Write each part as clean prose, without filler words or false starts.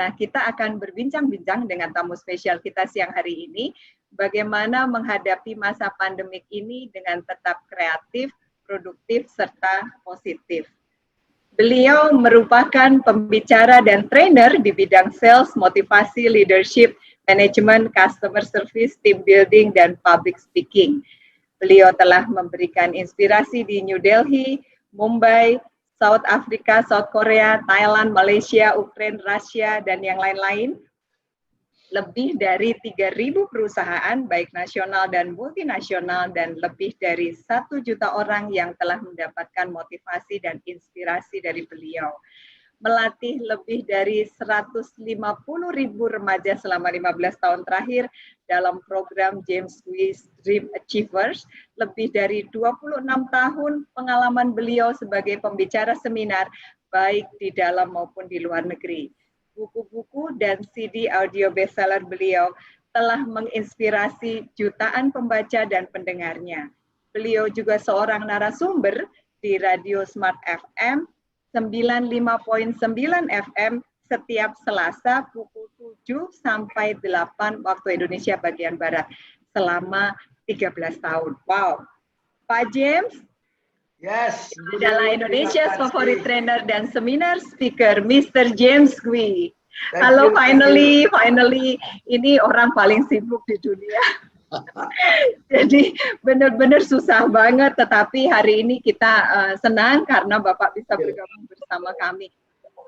Nah, kita akan berbincang-bincang dengan tamu spesial kita siang hari ini, bagaimana menghadapi masa pandemik ini dengan tetap kreatif, produktif, serta positif. Beliau merupakan pembicara dan trainer di bidang sales, motivasi, leadership, management, customer service, team building, dan public speaking. Beliau telah memberikan inspirasi di New Delhi, Mumbai, South Africa, South Korea, Thailand, Malaysia, Ukraina, Rusia, dan yang lain-lain. Lebih dari 3.000 perusahaan, baik nasional dan multinasional, dan lebih dari 1 juta orang yang telah mendapatkan motivasi dan inspirasi dari beliau. Melatih lebih dari 150.000 remaja selama 15 tahun terakhir dalam program James Squeeze Dream Achievers, lebih dari 26 tahun pengalaman beliau sebagai pembicara seminar, baik di dalam maupun di luar negeri. Buku-buku dan CD audio bestseller beliau telah menginspirasi jutaan pembaca dan pendengarnya. Beliau juga seorang narasumber di Radio Smart FM, 95.9 FM setiap Selasa pukul 7 sampai 8 waktu Indonesia bagian Barat selama 13 tahun. Wow. Pak James Yes, adalah Indonesia's favorit trainer dan seminar speaker, Mr. James Squeeze. Halo, finally, ini orang paling sibuk di dunia. Jadi benar-benar susah banget, tetapi hari ini kita senang karena Bapak bisa bergabung bersama kami.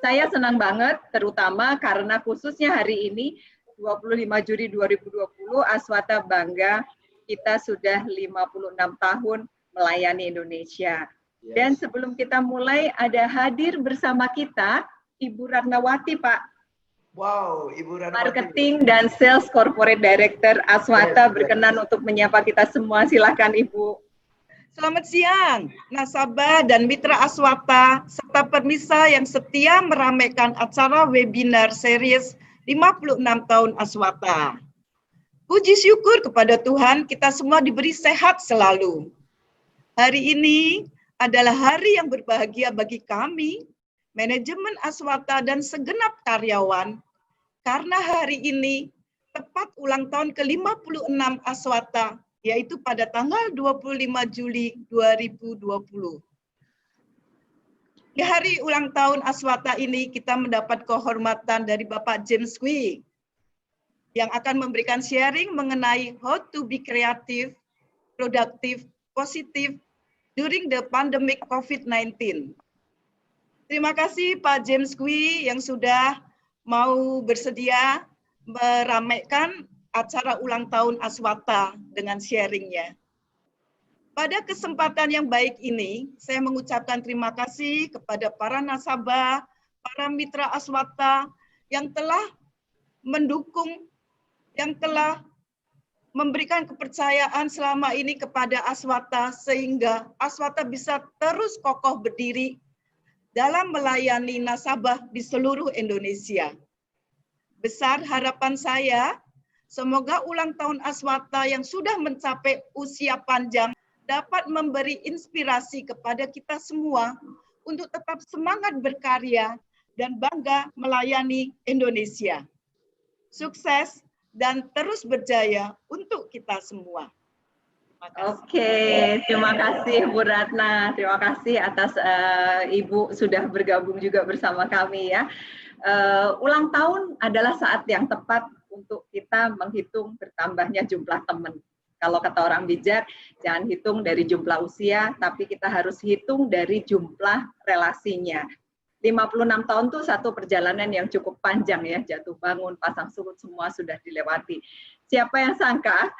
Saya senang banget, terutama karena khususnya hari ini 25 Juli 2020, Aswata bangga kita sudah 56 tahun melayani Indonesia. Dan sebelum kita mulai, ada hadir bersama kita Ibu Ratnawati, Pak. Wow, Ibu Ratnawati. Marketing dan Sales Corporate Director Aswata berkenan untuk menyapa kita semua. Silakan Ibu. Selamat siang, nasabah dan mitra Aswata, serta permisa yang setia meramaikan acara webinar series 56 tahun Aswata. Puji syukur kepada Tuhan, kita semua diberi sehat selalu. Hari ini adalah hari yang berbahagia bagi kami, manajemen Aswata dan segenap karyawan, karena hari ini tepat ulang tahun ke-56 Aswata, yaitu pada tanggal 25 Juli 2020. Di hari ulang tahun Aswata ini kita mendapat kehormatan dari Bapak James Squeeze yang akan memberikan sharing mengenai how to be creative, productive, positive during the pandemic COVID-19. Terima kasih Pak James Squeeze yang sudah mau bersedia meramaikan acara ulang tahun Aswata dengan sharingnya. Pada kesempatan yang baik ini, saya mengucapkan terima kasih kepada para nasabah, para mitra Aswata yang telah mendukung, yang telah memberikan kepercayaan selama ini kepada Aswata, sehingga Aswata bisa terus kokoh berdiri dalam melayani nasabah di seluruh Indonesia. Besar harapan saya, semoga ulang tahun Aswata yang sudah mencapai usia panjang dapat memberi inspirasi kepada kita semua untuk tetap semangat berkarya dan bangga melayani Indonesia. Sukses dan terus berjaya untuk kita semua. Oke, terima kasih Bu Ratna. Terima kasih atas Ibu sudah bergabung juga bersama kami ya. Ulang tahun adalah saat yang tepat untuk kita menghitung bertambahnya jumlah teman. Kalau kata orang bijak, jangan hitung dari jumlah usia, tapi kita harus hitung dari jumlah relasinya. 56 tahun itu satu perjalanan yang cukup panjang ya, jatuh bangun, pasang surut, semua sudah dilewati. Siapa yang sangka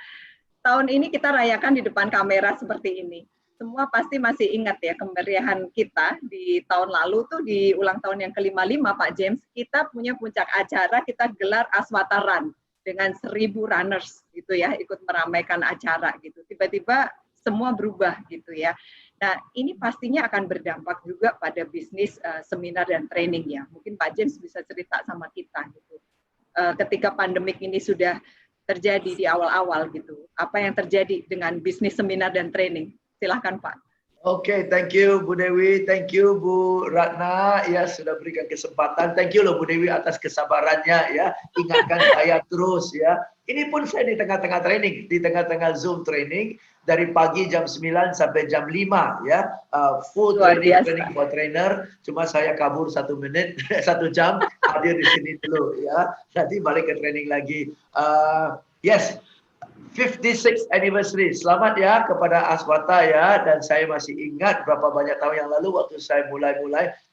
tahun ini kita rayakan di depan kamera seperti ini. Semua pasti masih ingat ya kemeriahan kita di tahun lalu tuh di ulang tahun yang ke-55 Pak James, kita punya puncak acara, kita gelar Aswata Run dengan 1.000 runners gitu ya, ikut meramaikan acara gitu. Tiba-tiba semua berubah gitu ya. Nah, ini pastinya akan berdampak juga pada bisnis seminar dan training ya. Mungkin Pak James bisa cerita sama kita gitu. Ketika pandemik ini sudah terjadi di awal-awal gitu. Apa yang terjadi dengan bisnis seminar dan training? Silahkan Pak. Oke, thank you Bu Dewi, thank you Bu Ratna ya sudah berikan kesempatan. Thank you loh Bu Dewi atas kesabarannya ya. Ingatkan saya terus ya. Ini pun saya di tengah-tengah training, di tengah-tengah Zoom training dari pagi jam 9 sampai jam 5 ya. Full training for trainer. Cuma saya kabur 1 menit, 1 jam hadir di sini dulu ya. Nanti balik ke training lagi. Yes. 56th anniversary. Selamat ya kepada Aswata ya, dan saya masih ingat berapa banyak tahun yang lalu waktu saya mulai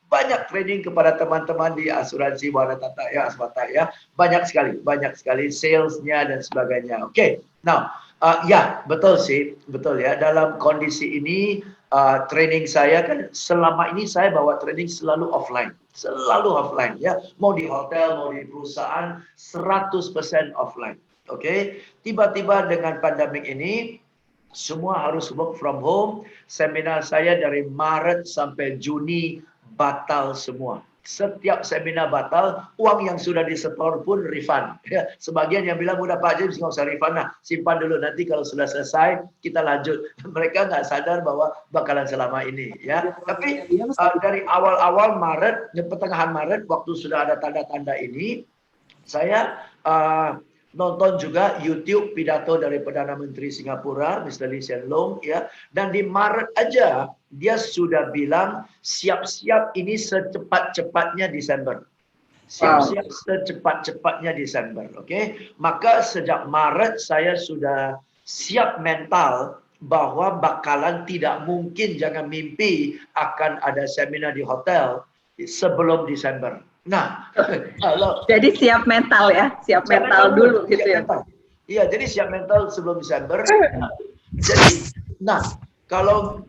banyak training kepada teman-teman di asuransi Warna Tata ya, Aswata ya. Banyak sekali salesnya dan sebagainya. Oke. Now, ya, betul sih, betul ya. Dalam kondisi ini training saya kan selama ini saya bawa training selalu offline ya. Mau di hotel, mau di perusahaan 100% offline. Oke, tiba-tiba dengan pandemik ini semua harus work from home. Seminar saya dari Maret sampai Juni batal semua. Setiap seminar batal, uang yang sudah disetor pun refund. Ya, sebagian yang bilang udah Pak James nggak usah refund, nah simpan dulu nanti kalau sudah selesai kita lanjut. Mereka nggak sadar bahwa bakalan selama ini. Ya, tapi dari awal-awal Maret, pertengahan Maret, waktu sudah ada tanda-tanda ini, saya nonton juga YouTube pidato dari Perdana Menteri Singapura, Mr. Lee Hsien Loong ya, dan di Maret aja dia sudah bilang siap-siap ini secepat-cepatnya Desember. Siap-siap secepat-cepatnya Desember, oke? Maka sejak Maret saya sudah siap mental bahwa bakalan tidak mungkin, jangan mimpi akan ada seminar di hotel sebelum Desember. Nah, kalau jadi siap mental ya, siap mental dulu gitu ya. Iya, jadi siap mental sebelum Desember. Jadi, nah kalau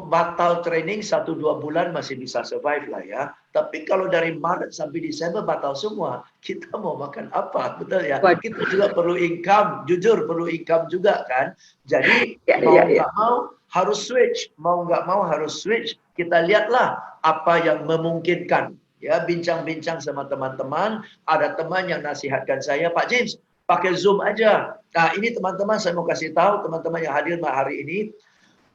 batal training 1-2 bulan masih bisa survive lah ya. Tapi kalau dari Maret sampai Desember batal semua, kita mau makan apa, betul ya? Kita juga perlu income, jujur perlu income juga kan. Jadi mau nggak mau harus switch, mau nggak mau harus switch. Kita lihatlah apa yang memungkinkan. Ya, bincang-bincang sama teman-teman. Ada teman yang nasihatkan saya, Pak James, pakai Zoom aja. Nah, ini teman-teman saya mau kasih tahu, teman-teman yang hadir hari ini.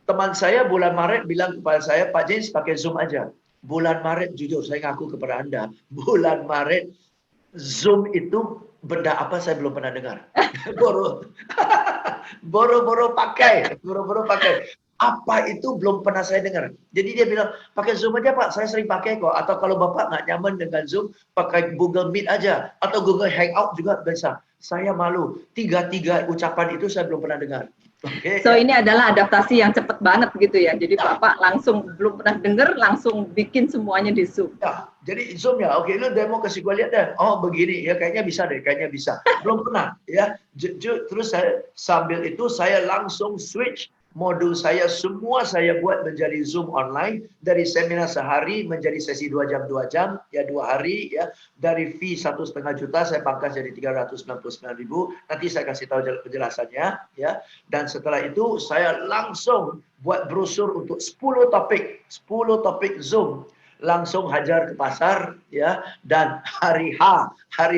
Teman saya bulan Maret bilang kepada saya, Pak James pakai Zoom aja. Bulan Maret, jujur saya ngaku kepada Anda, bulan Maret Zoom itu benda apa saya belum pernah dengar. Boro-boro pakai. Apa itu belum pernah saya dengar. Jadi dia bilang, pakai Zoom aja Pak, saya sering pakai kok. Atau kalau Bapak nggak nyaman dengan Zoom, pakai Google Meet aja. Atau Google Hangout juga bisa. Saya malu, tiga ucapan itu saya belum pernah dengar. Okay, so ini adalah adaptasi yang cepat banget gitu ya. Jadi Bapak langsung belum pernah dengar, langsung bikin semuanya di Zoom. Ya, jadi Zoom ya. Oke, lu demo kasih gue lihat deh. Oh begini ya, kayaknya bisa deh, kayaknya bisa. Belum pernah ya. Terus saya sambil itu saya langsung switch modul saya, semua saya buat menjadi Zoom online. Dari seminar sehari menjadi sesi 2 jam, ya 2 hari ya. Dari fee 1,5 juta saya pangkas jadi 399.000. Nanti saya kasih tahu penjelasannya ya. Dan setelah itu saya langsung buat brosur untuk 10 topik Zoom. Langsung hajar ke pasar ya, dan hari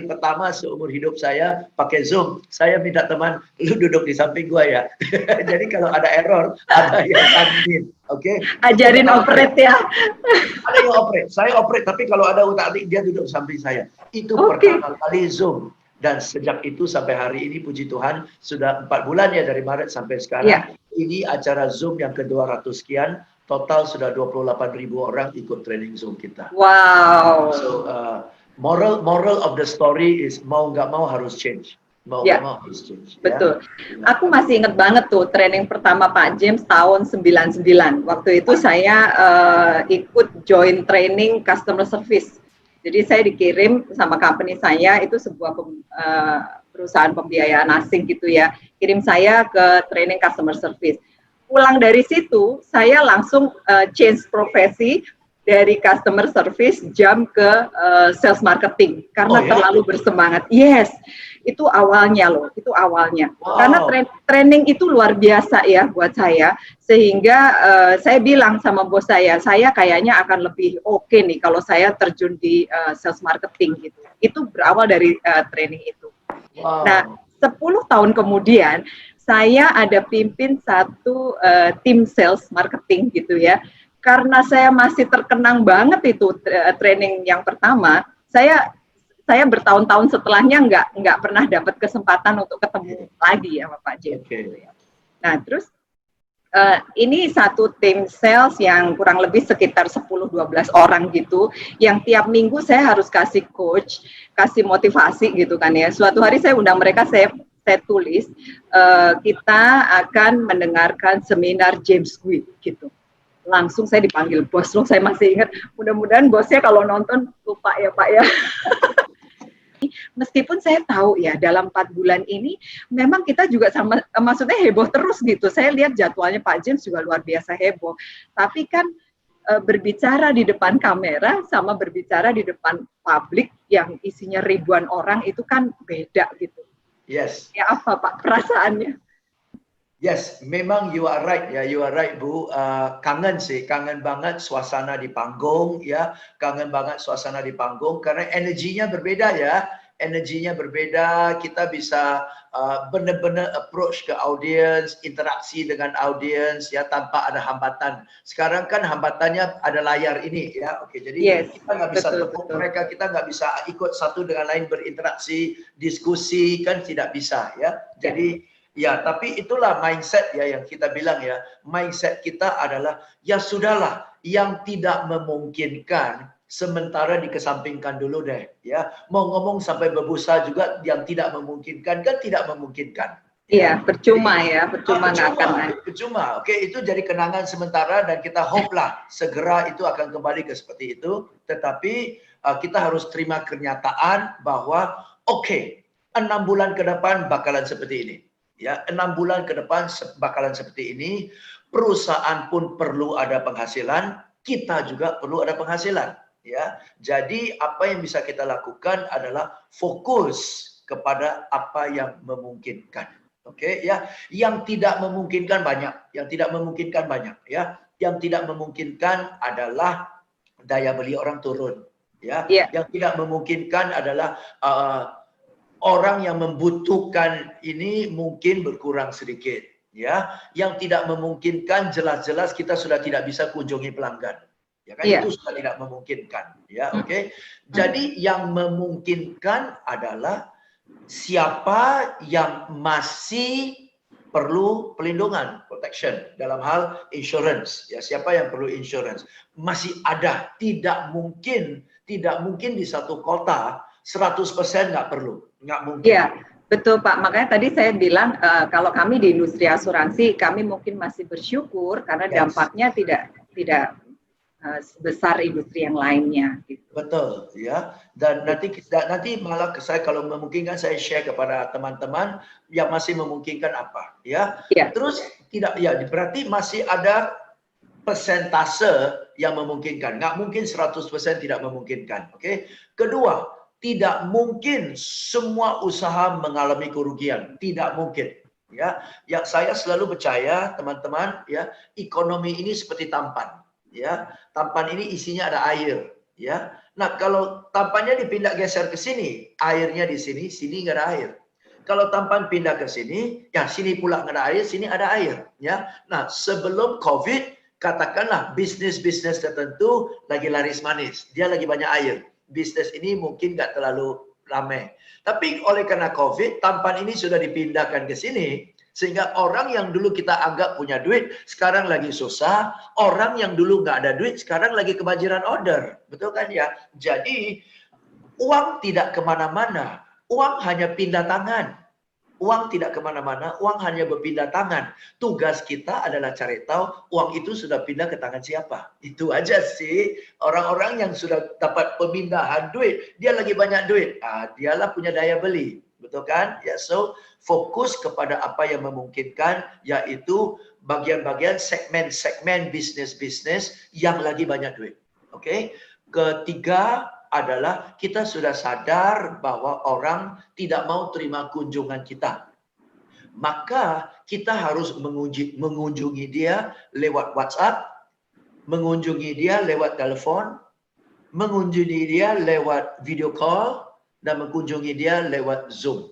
pertama seumur hidup saya pakai Zoom. Saya minta teman, lu duduk di samping gua ya. Jadi kalau ada error, ada yang admin, oke? Ajarin operate ya. Ada yang operate, saya operate, tapi kalau ada utak-atik dia duduk samping saya. Itu pertama kali Zoom. Dan sejak itu sampai hari ini puji Tuhan sudah 4 bulan ya, dari Maret sampai sekarang. Ini acara Zoom yang ke-200 sekian. Total sudah 28.000 orang ikut training Zoom kita. Wow. So moral of the story is mau nggak mau harus change. Mau nggak mau harus change. Betul. Ya. Aku masih ingat banget tuh training pertama Pak James tahun 99. Waktu itu saya ikut join training customer service. Jadi saya dikirim sama company saya, itu sebuah perusahaan pembiayaan asing gitu ya. Kirim saya ke training customer service. Pulang dari situ, saya langsung change profesi dari customer service jam ke sales marketing karena terlalu bersemangat. Yes, itu awalnya loh, itu awalnya. Wow. Karena training itu luar biasa ya buat saya, sehingga saya bilang sama bos saya kayaknya akan lebih oke nih kalau saya terjun di sales marketing gitu. Itu berawal dari training itu. Wow. Nah, 10 tahun kemudian saya ada pimpin satu tim sales marketing gitu ya. Karena saya masih terkenang banget itu training yang pertama, saya bertahun-tahun setelahnya nggak pernah dapat kesempatan untuk ketemu lagi ya sama Pak James. Gitu ya. Nah terus ini satu tim sales yang kurang lebih sekitar 10-12 orang gitu, yang tiap minggu saya harus kasih coach, kasih motivasi gitu kan ya. Suatu hari saya undang mereka, saya tulis, kita akan mendengarkan seminar James Quick gitu. Langsung saya dipanggil bos loh, saya masih ingat, mudah-mudahan bosnya kalau nonton lupa ya Pak ya. Meskipun saya tahu ya dalam 4 bulan ini memang kita juga sama, maksudnya heboh terus gitu. Saya lihat jadwalnya Pak James juga luar biasa heboh. Tapi kan berbicara di depan kamera sama berbicara di depan publik yang isinya ribuan orang itu kan beda gitu. Yes. Ya apa Pak perasaannya? Yes, memang you are right ya, you are right Bu. Kangen sih, kangen banget suasana di panggung ya, kangen banget suasana di panggung karena energinya berbeda ya, energinya berbeda. Kita bisa benar-benar approach ke audience, interaksi dengan audience ya tanpa ada hambatan. Sekarang kan hambatannya ada layar ini ya, oke. Jadi kita nggak bisa tepuk mereka, kita nggak bisa ikut satu dengan lain berinteraksi, diskusi kan tidak bisa ya. Jadi ya, tapi itulah mindset ya yang kita bilang ya. Mindset kita adalah ya sudahlah, yang tidak memungkinkan sementara dikesampingkan dulu deh ya. Mau ngomong sampai berbusa juga yang tidak memungkinkan kan tidak memungkinkan. Iya, percuma ya, percuma nggak akan. Percuma. Oke, itu jadi kenangan sementara dan kita hope lah segera itu akan kembali ke seperti itu. Tetapi kita harus terima kenyataan bahwa oke, 6 bulan ke depan bakalan seperti ini. Ya, 6 bulan ke depan bakalan seperti ini. Perusahaan pun perlu ada penghasilan, kita juga perlu ada penghasilan. Ya, jadi apa yang bisa kita lakukan adalah fokus kepada apa yang memungkinkan. Oke, ya, yang tidak memungkinkan banyak, yang tidak memungkinkan banyak. Ya, yang tidak memungkinkan adalah daya beli orang turun. Ya, yang tidak memungkinkan adalah orang yang membutuhkan ini mungkin berkurang sedikit ya. Yang tidak memungkinkan jelas-jelas kita sudah tidak bisa kunjungi pelanggan. Ya kan itu sudah tidak memungkinkan ya, oke. Jadi yang memungkinkan adalah siapa yang masih perlu pelindungan, protection dalam hal insurance ya, siapa yang perlu insurance masih ada. Tidak mungkin di satu kota 100% nggak perlu, nggak mungkin. Iya, betul Pak. Makanya tadi saya bilang kalau kami di industri asuransi, kami mungkin masih bersyukur karena dampaknya tidak sebesar industri yang lainnya. Gitu. Betul, ya. Dan nanti malah saya kalau memungkinkan saya share kepada teman-teman yang masih memungkinkan apa, ya. Terus tidak, ya berarti masih ada persentase yang memungkinkan. Nggak mungkin 100% tidak memungkinkan, oke. Kedua, tidak mungkin semua usaha mengalami kerugian, tidak mungkin ya. Yang saya selalu percaya teman-teman ya, ekonomi ini seperti tampan ya. Tampan ini isinya ada air ya. Nah, kalau tampannya dipindah geser ke sini, airnya di sini, sini nggak ada air. Kalau tampan pindah ke sini, ya sini pula nggak ada air, sini ada air ya. Nah, sebelum COVID katakanlah bisnis-bisnis tertentu lagi laris manis, dia lagi banyak air. Bisnis ini mungkin nggak terlalu ramai. Tapi oleh karena COVID, tampan ini sudah dipindahkan ke sini, sehingga orang yang dulu kita anggap punya duit, sekarang lagi susah. Orang yang dulu nggak ada duit, sekarang lagi kebanjiran order. Betul kan ya? Jadi, uang tidak kemana-mana. Uang hanya pindah tangan. Uang tidak kemana-mana, uang hanya berpindah tangan. Tugas kita adalah cari tahu uang itu sudah pindah ke tangan siapa. Itu aja sih. Orang-orang yang sudah dapat pemindahan duit, dia lagi banyak duit. Dialah punya daya beli. Betul kan? Ya, so fokus kepada apa yang memungkinkan, yaitu bagian-bagian segmen-segmen bisnis-bisnis yang lagi banyak duit. Oke? Ketiga, adalah kita sudah sadar bahwa orang tidak mau terima kunjungan kita. Maka kita harus mengunjungi dia lewat WhatsApp, mengunjungi dia lewat telepon, mengunjungi dia lewat video call, dan mengunjungi dia lewat Zoom.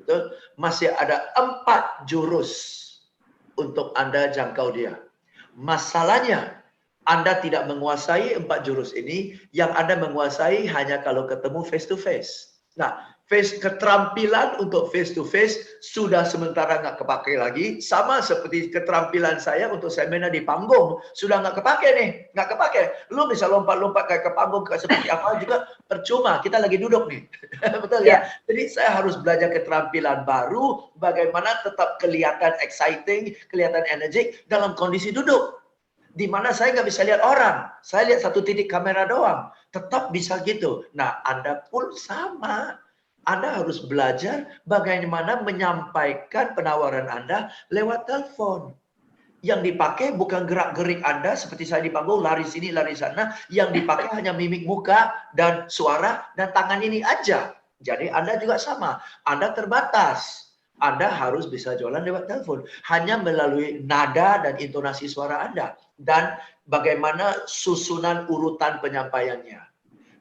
betul, masih ada 4 jurus untuk Anda jangkau dia. Masalahnya, Anda tidak menguasai 4 jurus ini, yang Anda menguasai hanya kalau ketemu face to face. Nah, keterampilan untuk face to face sudah sementara nggak kepake lagi, sama seperti keterampilan saya untuk seminar di panggung sudah nggak kepake nih, nggak kepake. Lu bisa lompat-lompat kayak ke panggung kayak seperti apa juga percuma, kita lagi duduk nih. Betul ya? Jadi saya harus belajar keterampilan baru, bagaimana tetap kelihatan exciting, kelihatan energik dalam kondisi duduk. Di mana saya nggak bisa lihat orang, saya lihat satu titik kamera doang, tetap bisa gitu. Nah, Anda pun sama. Anda harus belajar bagaimana menyampaikan penawaran Anda lewat telepon. Yang dipakai bukan gerak-gerik Anda seperti saya di panggung, lari sini, lari sana. Yang dipakai hanya mimik muka dan suara dan tangan ini aja. Jadi Anda juga sama. Anda terbatas. Anda harus bisa jualan lewat telepon. Hanya melalui nada dan intonasi suara Anda. Dan bagaimana susunan urutan penyampaiannya.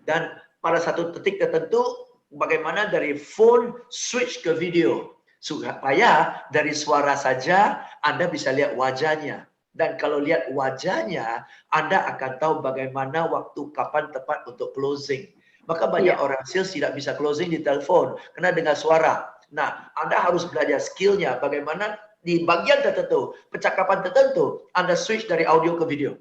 Dan pada satu titik tertentu, bagaimana dari phone switch ke video. Supaya dari suara saja Anda bisa lihat wajahnya. Dan kalau lihat wajahnya, Anda akan tahu bagaimana waktu kapan tepat untuk closing. Maka banyak orang sales tidak bisa closing di telepon karena dengar suara. Nah, Anda harus belajar skillnya bagaimana di bagian tertentu, percakapan tertentu, Anda switch dari audio ke video.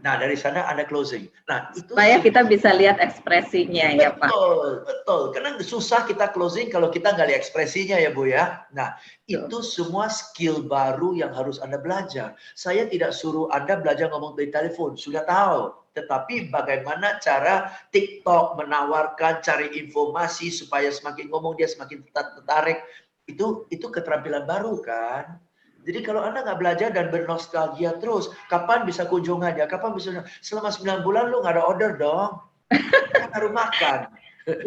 Nah, dari sana Anda closing. Nah, itu supaya kita bisa lihat ekspresinya, ya Pak. Betul, betul. Karena susah kita closing kalau kita nggak lihat ekspresinya ya Bu ya. Nah, itu semua skill baru yang harus Anda belajar. Saya tidak suruh Anda belajar ngomong di telepon, sudah tahu. Tetapi bagaimana cara TikTok menawarkan, cari informasi supaya semakin ngomong dia semakin tertarik. Itu keterampilan baru kan. Jadi kalau Anda nggak belajar dan bernostalgia terus, kapan bisa kunjungan ya? Kapan bisa? Selama 9 bulan lu nggak ada order dong. Kan harus makan.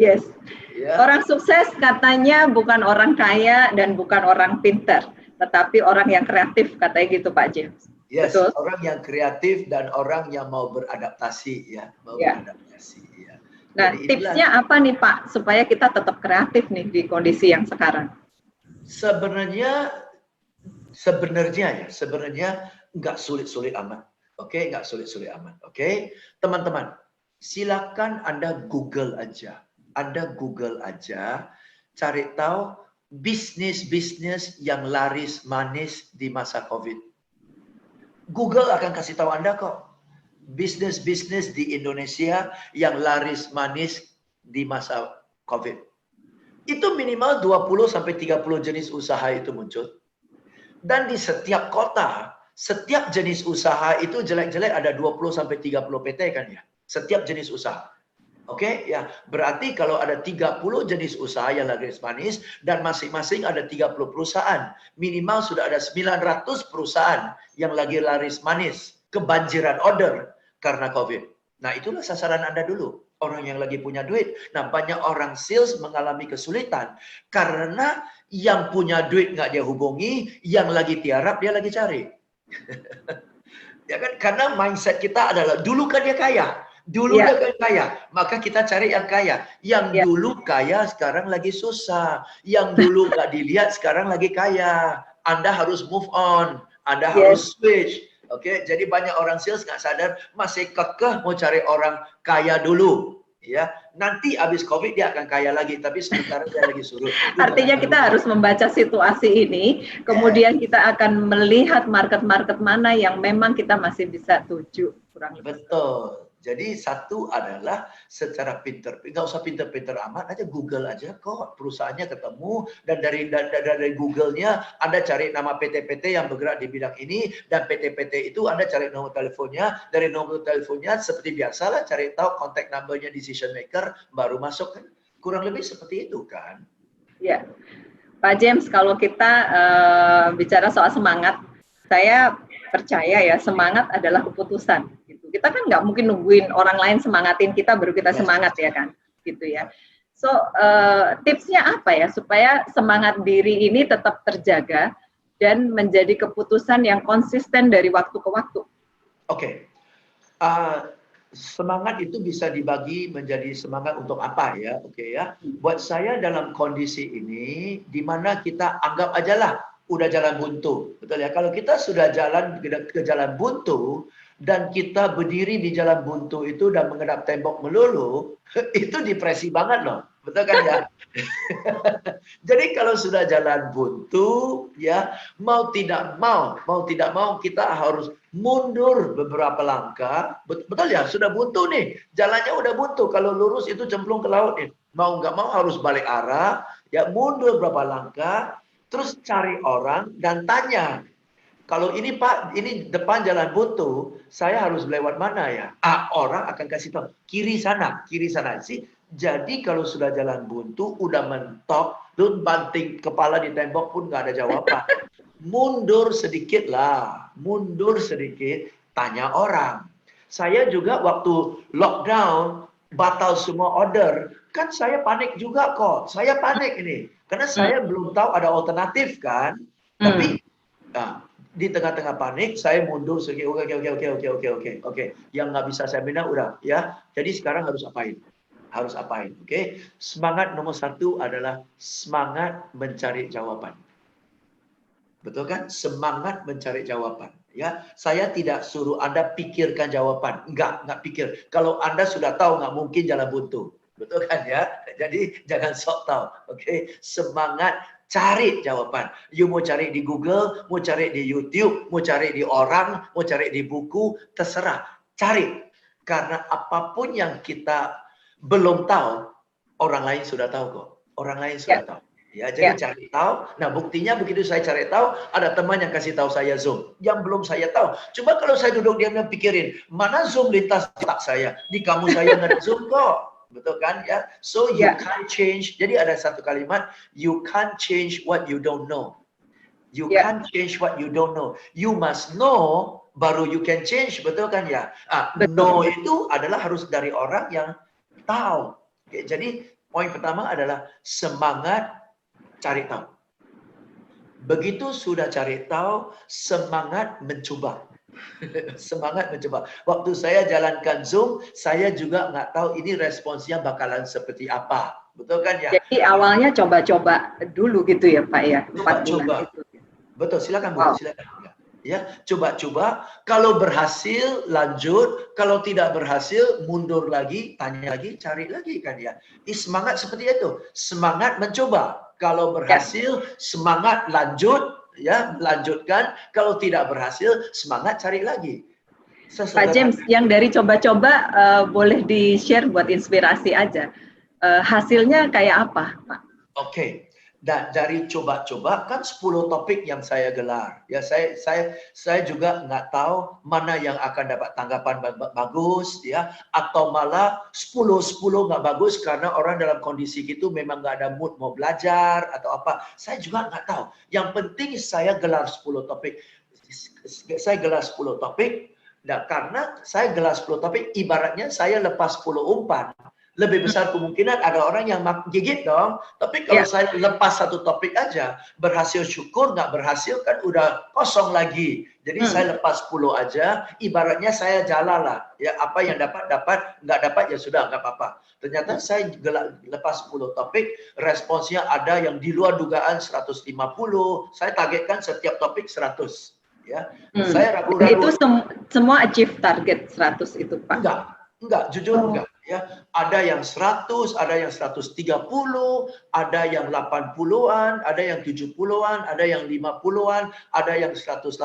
Yes. Ya. Orang sukses katanya bukan orang kaya dan bukan orang pintar, tetapi orang yang kreatif, katanya gitu Pak James. Yes, betul? Orang yang kreatif dan orang yang mau beradaptasi ya, beradaptasi ya. Nah, jadi tipsnya apa nih Pak supaya kita tetap kreatif nih di kondisi yang sekarang? Sebenarnya nggak sulit-sulit amat. Oke, nggak sulit-sulit amat. Oke, teman-teman, silakan Anda Google aja. Anda Google aja, cari tahu bisnis-bisnis yang laris manis di masa COVID. Google akan kasih tahu Anda kok. Bisnis-bisnis di Indonesia yang laris manis di masa COVID. Itu minimal 20-30 jenis usaha itu muncul. Dan di setiap kota, setiap jenis usaha itu jelek-jelek ada 20-30 PT kan ya. Setiap jenis usaha. Oke, ya. Berarti kalau ada 30 jenis usaha yang laris manis dan masing-masing ada 30 perusahaan, minimal sudah ada 900 perusahaan yang lagi laris manis, kebanjiran order karena COVID. Nah, itulah sasaran Anda dulu. Orang yang lagi punya duit. Nah, banyak orang sales mengalami kesulitan karena yang punya duit nggak dia hubungi, yang lagi tiarap dia lagi cari. Ya kan? Karena mindset kita adalah dulu kan dia kaya. Dulu dia kan kaya, maka kita cari yang kaya. Yang dulu kaya sekarang lagi susah. Yang dulu nggak dilihat sekarang lagi kaya. Anda harus move on. Anda harus switch. Oke, jadi banyak orang sales nggak sadar masih kekeh mau cari orang kaya dulu. Ya, nanti habis COVID dia akan kaya lagi, tapi sementara dia lagi surut. Artinya kita harus membaca situasi ini, kemudian kita akan melihat market-market mana yang memang kita masih bisa tuju. Kurang lebih. Betul. Jadi satu adalah secara pinter, nggak usah pinter-pinter amat, aja Google aja kok perusahaannya ketemu, dan dari Google-nya Anda cari nama PT-PT yang bergerak di bidang ini, dan PT-PT itu Anda cari nomor teleponnya, dari nomor teleponnya seperti biasalah cari tahu kontak number-nya decision maker, baru masuk kan, kurang lebih seperti itu kan. Ya, Pak James, kalau kita bicara soal semangat, saya percaya ya semangat adalah keputusan. Kita kan nggak mungkin nungguin orang lain semangatin kita baru kita semangat ya kan, gitu ya. So tipsnya apa ya supaya semangat diri ini tetap terjaga dan menjadi keputusan yang konsisten dari waktu ke waktu? Oke. semangat itu bisa dibagi menjadi semangat untuk apa ya? Oke ya. Buat saya dalam kondisi ini, di mana kita anggap ajalah udah jalan buntu, betul ya? Kalau kita sudah jalan ke jalan buntu dan kita berdiri di jalan buntu itu dan menghadap tembok melulu, itu depresi banget loh, betul kan ya? Jadi kalau sudah jalan buntu, ya mau tidak mau kita harus mundur beberapa langkah. Betul ya, sudah buntu nih, jalannya udah buntu. Kalau lurus itu cemplung ke laut nih. Mau nggak mau harus balik arah, ya mundur beberapa langkah, terus cari orang dan tanya. Kalau ini Pak, ini depan jalan buntu, saya harus lewat mana ya? Orang akan kasih tahu, kiri sana sih. Jadi kalau sudah jalan buntu, udah mentok, lu banting kepala di tembok pun nggak ada jawaban. Mundur sedikit lah, mundur sedikit, tanya orang. Saya juga waktu lockdown, batal semua order, kan saya panik juga kok. Saya panik ini, karena saya belum tahu ada alternatif kan. Tapi di tengah-tengah panik, saya mundur sedikit. Oke. Yang nggak bisa saya bina udah ya. Jadi sekarang harus apain? Oke. Semangat nomor 1 adalah semangat mencari jawaban. Betul kan? Semangat mencari jawaban. Ya, saya tidak suruh Anda pikirkan jawaban. Enggak pikir. Kalau Anda sudah tahu, nggak mungkin jalan buntu. Betul kan ya? Jadi jangan sok tahu. Oke, semangat cari jawaban. You mau cari di Google, mau cari di YouTube, mau cari di orang, mau cari di buku, terserah. Cari. Karena apapun yang kita belum tahu, orang lain sudah tahu kok. Orang lain sudah tahu. Ya, jadi cari tahu. Nah, buktinya begitu saya cari tahu, ada teman yang kasih tahu saya Zoom. Yang belum saya tahu. Coba kalau saya duduk diam dan pikirin, mana Zoom lintas otak saya? Di kamu saya nggak ada Zoom kok. Betul kan ya? So you can't change. Jadi ada satu kalimat, you can't change what you don't know. You can't change what you don't know. You must know, baru you can change. Betul kan ya? Know itu adalah harus dari orang yang tahu. Jadi poin pertama adalah semangat cari tahu. Begitu sudah cari tahu, semangat mencoba. Semangat mencoba. Waktu saya jalankan Zoom, saya juga nggak tahu ini responsnya bakalan seperti apa. Betul kan ya? Jadi awalnya coba-coba dulu gitu ya Pak ya? Coba. Betul, silakan Bu, silakan. Ya, coba-coba. Kalau berhasil, lanjut. Kalau tidak berhasil, mundur lagi, tanya lagi, cari lagi kan ya. Semangat seperti itu. Semangat mencoba. Kalau berhasil, semangat lanjut, ya lanjutkan. Kalau tidak berhasil, semangat cari lagi. Pak James, yang dari coba-coba boleh di-share buat inspirasi aja. Hasilnya kayak apa, Pak? Oke. Dan dari coba-coba kan 10 topik yang saya gelar. Ya, saya juga nggak tahu mana yang akan dapat tanggapan bagus ya, atau malah 10 nggak bagus karena orang dalam kondisi gitu memang nggak ada mood mau belajar atau apa. Saya juga nggak tahu. Yang penting saya gelar 10 topik. Saya gelar 10 topik. Nah, karena saya gelar 10 topik, ibaratnya saya lepas 10 umpan. Lebih besar kemungkinan ada orang yang gigit dong. Tapi kalau saya lepas satu topik aja, berhasil syukur, nggak berhasil kan udah kosong lagi. Jadi saya lepas 10 aja, ibaratnya saya jalan lah. Ya, apa yang dapat, nggak dapat ya sudah, nggak apa-apa. Ternyata saya lepas 10 topik, responsnya ada yang di luar dugaan 150. Saya targetkan setiap topik 100. Ya, saya ragu-ragu. Itu semua achieve target 100 itu Pak? Enggak, jujur enggak. Ya, ada yang 100, ada yang 130, ada yang 80-an, ada yang 70-an, ada yang 50-an, ada yang 180.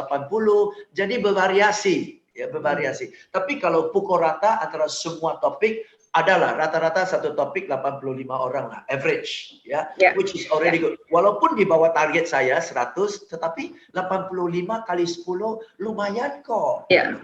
Jadi bervariasi, ya bervariasi. Tapi kalau pukul rata antara semua topik adalah rata-rata satu topik 85 orang lah, average ya, which is already good. Walaupun di bawah target saya 100, tetapi 85 kali 10 lumayan kok. Ya.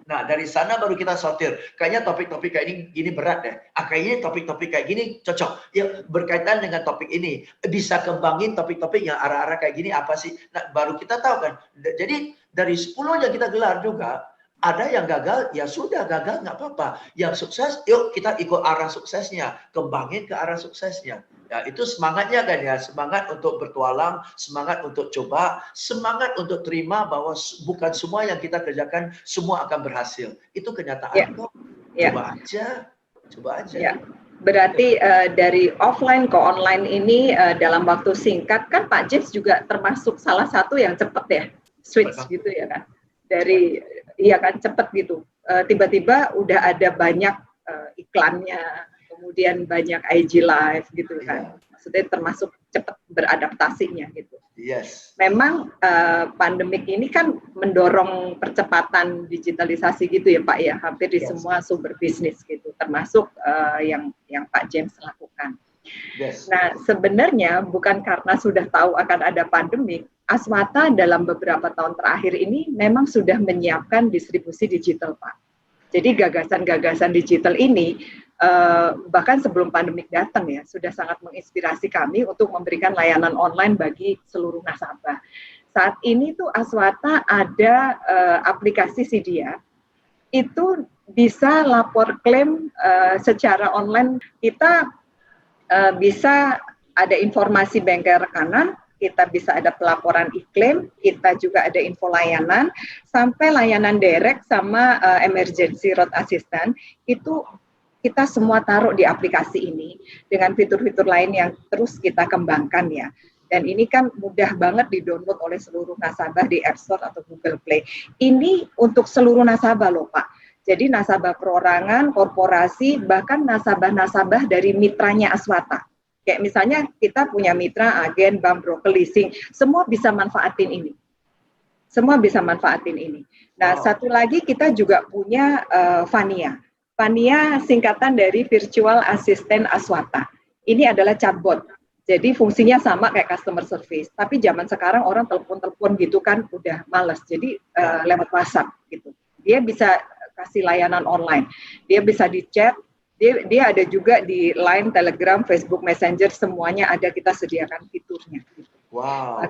Nah, dari sana baru kita sortir. Kayaknya topik-topik kayak gini berat deh. Kayaknya topik-topik kayak gini cocok. Ya, berkaitan dengan topik ini. Bisa kembangin topik-topik yang arah-arah kayak gini apa sih? Nah, baru kita tahu kan. Jadi dari 10 yang kita gelar juga, ada yang gagal, ya sudah gagal nggak apa-apa. Yang sukses, yuk kita ikut arah suksesnya. Kembangin ke arah suksesnya. Ya, itu semangatnya kan ya, semangat untuk bertualang, semangat untuk coba, semangat untuk terima bahwa bukan semua yang kita kerjakan semua akan berhasil. Itu kenyataan kok. Ya. Coba aja. Ya. Berarti dari offline ke online ini dalam waktu singkat kan Pak James juga termasuk salah satu yang cepat ya switch gitu ya kan, dari iya kan cepat gitu, tiba-tiba udah ada banyak iklannya, kemudian banyak IG live gitu kan, maksudnya termasuk cepat beradaptasinya gitu. Yes. Memang pandemik ini kan mendorong percepatan digitalisasi gitu ya Pak ya, hampir di semua sumber bisnis gitu, termasuk yang Pak James lakukan. Yes. Nah sebenarnya bukan karena sudah tahu akan ada pandemik, Aswata dalam beberapa tahun terakhir ini memang sudah menyiapkan distribusi digital Pak. Jadi gagasan-gagasan digital ini bahkan sebelum pandemik datang ya sudah sangat menginspirasi kami untuk memberikan layanan online bagi seluruh nasabah. Saat ini tuh Aswata ada aplikasi Sidia, itu bisa lapor klaim secara online. Kita bisa ada informasi bengkel rekanan, kita bisa ada pelaporan iklim, kita juga ada info layanan, sampai layanan direct sama emergency road assistant, itu kita semua taruh di aplikasi ini dengan fitur-fitur lain yang terus kita kembangkan ya. Dan ini kan mudah banget di-download oleh seluruh nasabah di App Store atau Google Play. Ini untuk seluruh nasabah loh Pak. Jadi nasabah perorangan, korporasi, bahkan nasabah-nasabah dari mitranya Aswata. Kayak misalnya kita punya mitra, agen, bank, broker, leasing, semua bisa manfaatin ini. Semua bisa manfaatin ini. Nah, satu lagi kita juga punya Vania. Vania singkatan dari Virtual Assistant Aswata. Ini adalah chatbot. Jadi fungsinya sama kayak customer service. Tapi zaman sekarang orang telepon-telepon gitu kan udah males. Jadi lewat WhatsApp gitu. Dia bisa kasih layanan online. Dia bisa di chat. Dia ada juga di Line, Telegram, Facebook Messenger, semuanya ada, kita sediakan fiturnya. Wow.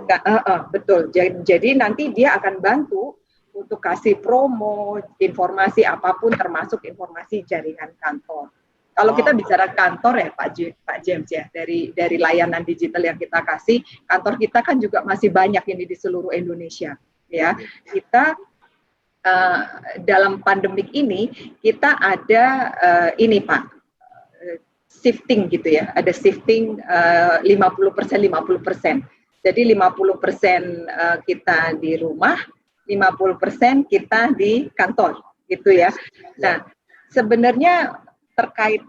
Betul. Jadi nanti dia akan bantu untuk kasih promo, informasi apapun, termasuk informasi jaringan kantor. Kalau kita bicara kantor ya Pak James ya, dari layanan digital yang kita kasih, kantor kita kan juga masih banyak ini di seluruh Indonesia. Ya, kita dalam pandemik ini kita ada ini Pak, shifting gitu ya, ada shifting 50%. Jadi 50% kita di rumah, 50% kita di kantor gitu ya. Nah, sebenarnya terkait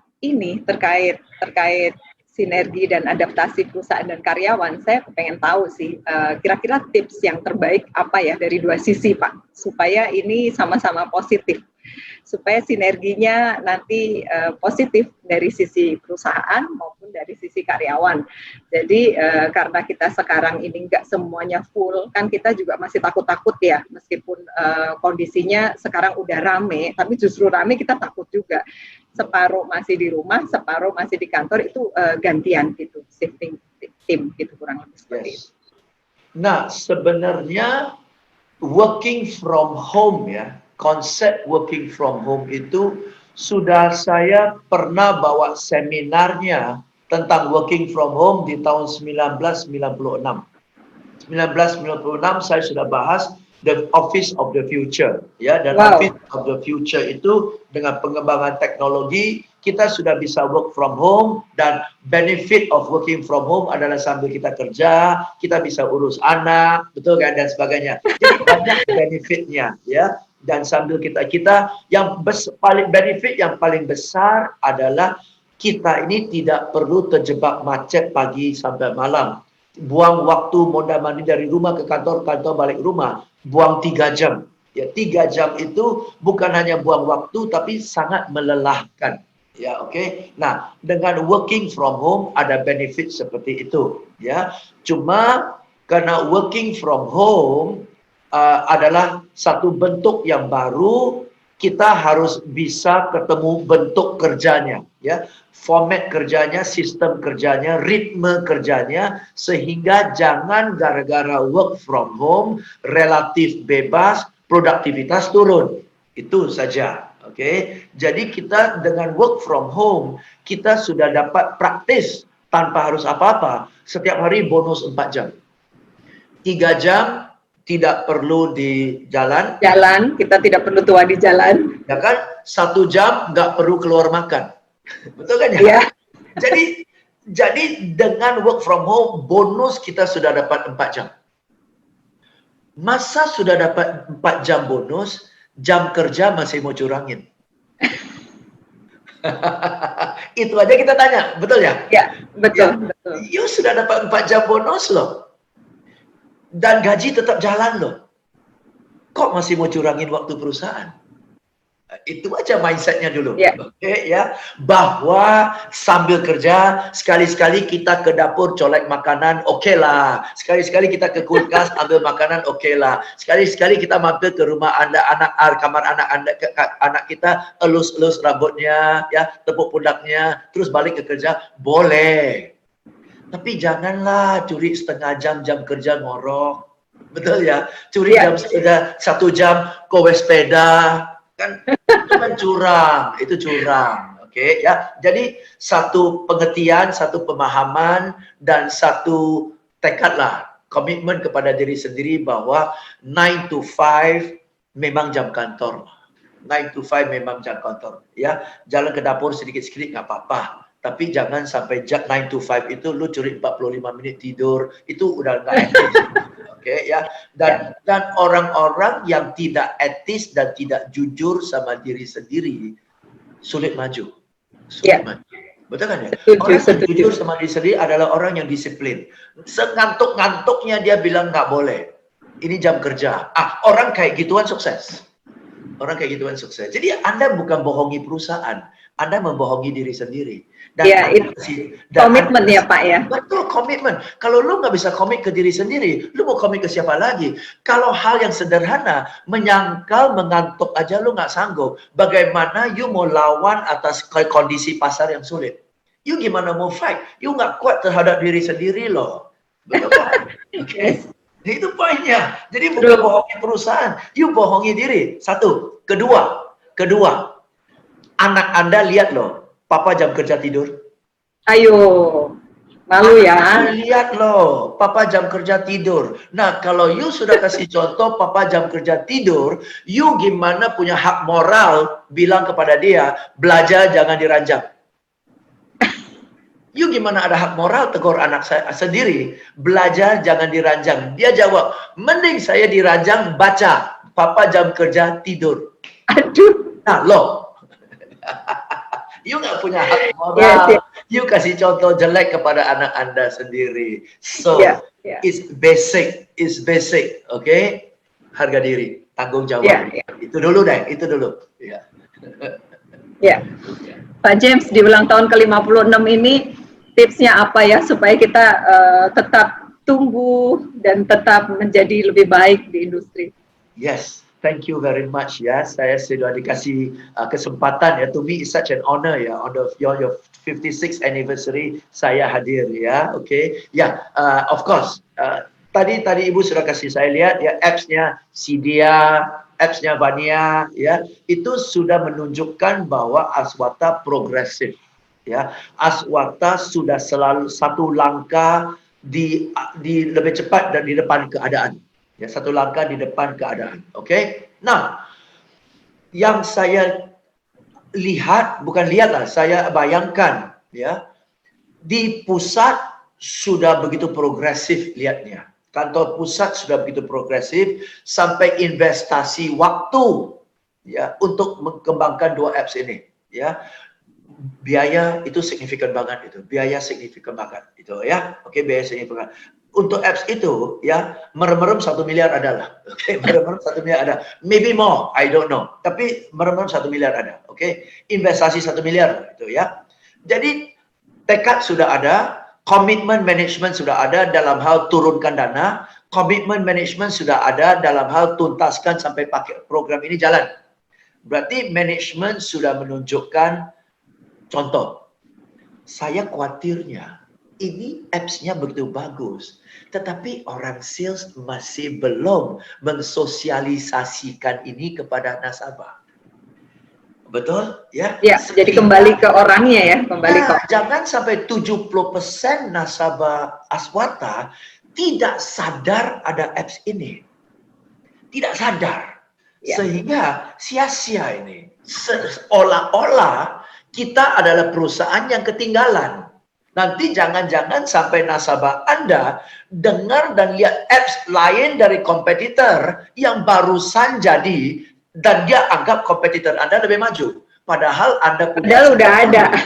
sinergi dan adaptasi perusahaan dan karyawan, saya pengen tahu sih kira-kira tips yang terbaik apa ya dari dua sisi Pak, supaya ini sama-sama positif, supaya sinerginya nanti positif dari sisi perusahaan maupun dari sisi karyawan. Jadi karena kita sekarang ini nggak semuanya full, kan kita juga masih takut-takut ya, meskipun kondisinya sekarang udah rame, tapi justru rame kita takut juga. Separuh masih di rumah, separuh masih di kantor, itu gantian gitu, shifting tim gitu, kurang lebih seperti itu. Nah, sebenarnya working from home ya, konsep working from home itu sudah saya pernah bawa seminarnya tentang working from home di tahun 1996. 1996 saya sudah bahas the office of the future ya, dan office of the future itu dengan pengembangan teknologi kita sudah bisa work from home, dan benefit of working from home adalah sambil kita kerja kita bisa urus anak, betul kan, dan sebagainya. Jadi banyak benefitnya ya, dan sambil kita yang paling benefit yang paling besar adalah kita ini tidak perlu terjebak macet pagi sampai malam. Buang waktu mondar-mandir dari rumah ke kantor, kantor balik rumah, buang 3 jam. Ya, 3 jam itu bukan hanya buang waktu tapi sangat melelahkan. Ya, oke. Nah, dengan working from home ada benefit seperti itu, ya. Cuma karena working from home adalah satu bentuk yang baru, kita harus bisa ketemu bentuk kerjanya, ya, format kerjanya, sistem kerjanya, ritme kerjanya, sehingga jangan gara-gara work from home relatif bebas, produktivitas turun. Itu saja, oke. Jadi kita dengan work from home kita sudah dapat praktis tanpa harus apa-apa. Setiap hari bonus 4 jam, 3 jam tidak perlu di jalan. Jalan, kita tidak perlu tua di jalan. Ya kan? 1 jam nggak perlu keluar makan. Betul kan ya? Iya. Jadi dengan work from home, bonus kita sudah dapat 4 jam. Masa sudah dapat 4 jam bonus, jam kerja masih mau curangin. Itu aja kita tanya, betul ya? Ya, betul, betul. You sudah dapat 4 jam bonus loh. Dan gaji tetap jalan loh. Kok masih mau curangin waktu perusahaan? Itu aja mindsetnya dulu. Ya. Oke, ya. Bahwa sambil kerja, sekali-sekali kita ke dapur colek makanan, oke lah. Sekali-sekali kita ke kulkas ambil makanan, oke lah. Sekali-sekali kita mampir ke rumah Anda, kamar anak kita, elus-elus rambutnya, ya, tepuk pundaknya, terus balik ke kerja, boleh. Tapi janganlah curi setengah jam kerja ngorok. Betul ya? Curi Ya. jam 1 jam kowe sepeda. Kan itu kan curang, itu curang. Oke, ya. Jadi satu pengertian, satu pemahaman, dan satu tekad lah, komitmen kepada diri sendiri bahwa 9 to 5 memang jam kantor. 9 to 5 memang jam kantor. Ya, jalan ke dapur sedikit-sedikit nggak apa-apa. Tapi jangan sampai 9 to 5 itu lu curi 45 menit tidur, itu udah nggak etis. Oke, ya. Dan orang-orang yang tidak etis dan tidak jujur sama diri sendiri sulit maju. Sulit maju. Betul kan ya? Orang yang jujur sama diri sendiri adalah orang yang disiplin. Sengantuk-ngantuknya dia bilang nggak boleh. Ini jam kerja. Orang kayak gituan sukses. Orang kayak gituan sukses. Jadi Anda bukan bohongi perusahaan, Anda membohongi diri sendiri. Dan ya, itu komitmen ya Pak ya. Betul, komitmen. Kalau lu nggak bisa komit ke diri sendiri, lu mau komit ke siapa lagi? Kalau hal yang sederhana, menyangkal, mengantuk aja lu nggak sanggup. Bagaimana you mau lawan atas kondisi pasar yang sulit? You gimana mau fight? You nggak kuat terhadap diri sendiri loh. Betul kan? Oke. Itu poinnya. Jadi bukan bohongi perusahaan, you bohongi diri. Satu. Kedua, anak Anda lihat loh, Papa jam kerja tidur. Ayo, malu ya. Lihat loh, Papa jam kerja tidur. Nah, kalau you sudah kasih contoh Papa jam kerja tidur, you gimana punya hak moral bilang kepada dia, belajar jangan diranjang. You gimana ada hak moral tegur anak saya sendiri, belajar jangan diranjang. Dia jawab, mending saya diranjang baca, Papa jam kerja tidur. Aduh. Nah, loh. You nggak punya hak moral. You kasih contoh jelek kepada anak Anda sendiri. So, it's basic, oke? Harga diri, tanggung jawab. Itu dulu deh, itu dulu. Ya. Pak James, di ulang tahun ke-56 ini, tipsnya apa ya supaya kita tetap tumbuh dan tetap menjadi lebih baik di industri? Yes. Thank you very much ya. Saya sudah dikasih kesempatan ya. To me it's such an honor ya. On your 56th anniversary saya hadir ya. Oke. Ya, of course. Tadi Ibu sudah kasih saya lihat ya apps-nya Sidia, apps-nya Vania ya. Itu sudah menunjukkan bahwa Aswata progresif ya. Aswata sudah selalu satu langkah di lebih cepat dan di depan keadaan. Ya, satu langkah di depan keadaan. Oke. Nah, yang saya lihat, bukan lihatlah, saya bayangkan ya, di pusat sudah begitu progresif lihatnya. Kantor pusat sudah begitu progresif sampai investasi waktu ya untuk mengembangkan 2 apps ini ya. Biaya itu signifikan banget itu. Biaya signifikan banget itu ya. Oke, biaya signifikan. Untuk apps itu ya merem-merem 1 miliar adalah. Oke, merem-merem 1 miliar ada. Maybe more, I don't know. Tapi merem-merem 1 miliar ada. Oke, investasi 1 miliar itu ya. Jadi tekad sudah ada, komitmen manajemen sudah ada dalam hal turunkan dana, komitmen manajemen sudah ada dalam hal tuntaskan sampai pakai program ini jalan. Berarti manajemen sudah menunjukkan contoh. Saya khawatirnya ini apps-nya begitu bagus, tetapi orang sales masih belum mensosialisasikan ini kepada nasabah. Betul? Ya. Ya, jadi kembali ke orangnya ya, kembali ke. Jangan sampai 70% nasabah Aswata tidak sadar ada apps ini. tidak sadar. Ya. Sehingga sia-sia ini. Seolah-olah kita adalah perusahaan yang ketinggalan. Nanti jangan-jangan sampai nasabah Anda dengar dan lihat apps lain dari kompetitor yang barusan jadi dan dia anggap kompetitor Anda lebih maju. Padahal Anda punya... Padahal udah ada.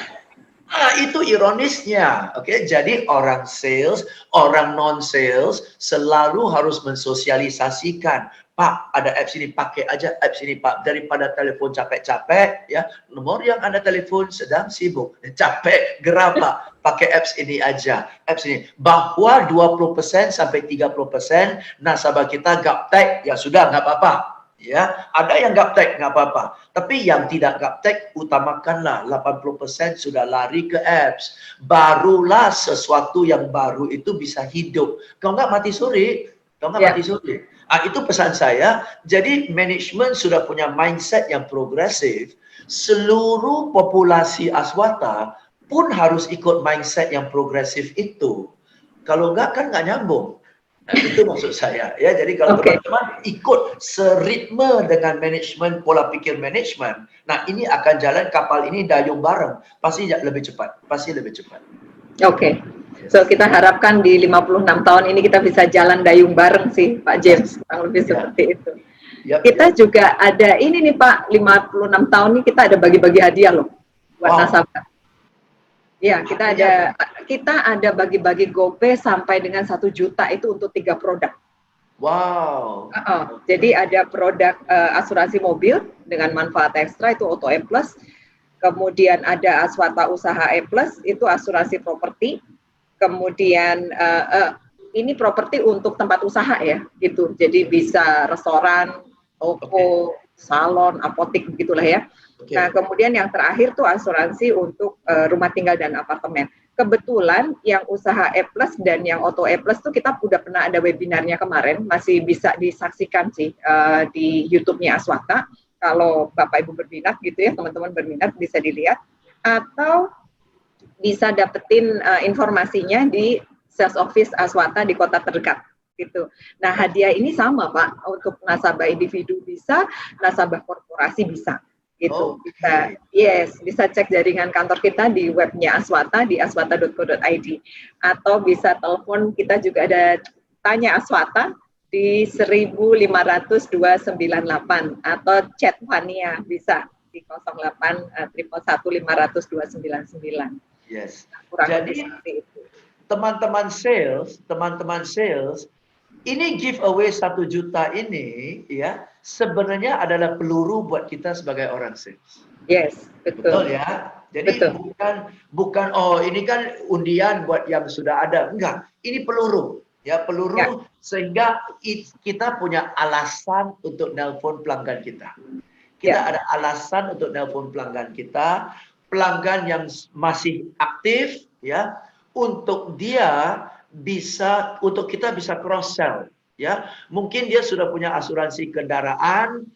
Itu ironisnya. Oke, jadi orang sales, orang non-sales selalu harus mensosialisasikan. Pak, ada apps ini, pakai aja apps ini, Pak. Daripada telepon capek-capek, ya, nomor yang Anda telepon sedang sibuk, capek, gerah, Pak. Pakai apps ini aja, apps ini. Bahwa 20% sampai 30% nasabah kita gaptek, ya sudah, nggak apa-apa. Ya, ada yang gaptek nggak apa-apa. Tapi yang tidak gaptek, utamakanlah 80% sudah lari ke apps. Barulah sesuatu yang baru itu bisa hidup. Kalau nggak mati suri, mati suri. Itu pesan saya. Jadi manajemen sudah punya mindset yang progresif. Seluruh populasi Aswata pun harus ikut mindset yang progresif itu. Kalau nggak kan nggak nyambung. Itu maksud saya. Ya, jadi kalau teman-teman ikut seritme dengan manajemen, pola pikir manajemen, nah ini akan jalan kapal ini dayung bareng. Pasti lebih cepat. Pasti lebih cepat. Oke. So kita harapkan di 56 tahun ini kita bisa jalan dayung bareng sih Pak James, kurang lebih seperti itu. Kita juga ada ini nih Pak, 56 tahun ini kita ada bagi-bagi hadiah loh buat nasabah. Ya, kita ada bagi-bagi GoPay sampai dengan 1 juta itu untuk 3 produk. Wow. Jadi ada produk asuransi mobil dengan manfaat ekstra itu Auto E+, kemudian ada Aswata Usaha E+, itu asuransi properti. Kemudian ini properti untuk tempat usaha ya, gitu. Jadi bisa restoran, toko, salon, apotik begitulah ya. Nah, kemudian yang terakhir tuh asuransi untuk rumah tinggal dan apartemen. Kebetulan yang usaha E+ dan yang Auto E+ tuh kita udah pernah ada webinarnya kemarin, masih bisa disaksikan sih di YouTube-nya Aswata. Kalau Bapak Ibu berminat gitu ya, teman-teman berminat bisa dilihat atau bisa dapetin informasinya di sales office Aswata di kota terdekat gitu. Nah, hadiah ini sama Pak, untuk nasabah individu bisa, nasabah korporasi bisa gitu. Bisa cek jaringan kantor kita di webnya Aswata di aswata.co.id atau bisa telepon kita juga ada tanya Aswata di 1500298 atau chat Mania bisa di 08 111 500 299. Yes. Jadi teman-teman sales, ini giveaway 1 juta ini ya sebenarnya adalah peluru buat kita sebagai orang sales. Yes, betul. Betul ya. Jadi bukan ini kan undian buat yang sudah ada. Enggak, ini peluru. Ya, peluru sehingga kita punya alasan untuk nelpon pelanggan kita. Kita ada alasan untuk nelpon pelanggan kita. Pelanggan yang masih aktif ya untuk kita bisa cross sell ya. Mungkin dia sudah punya asuransi kendaraan,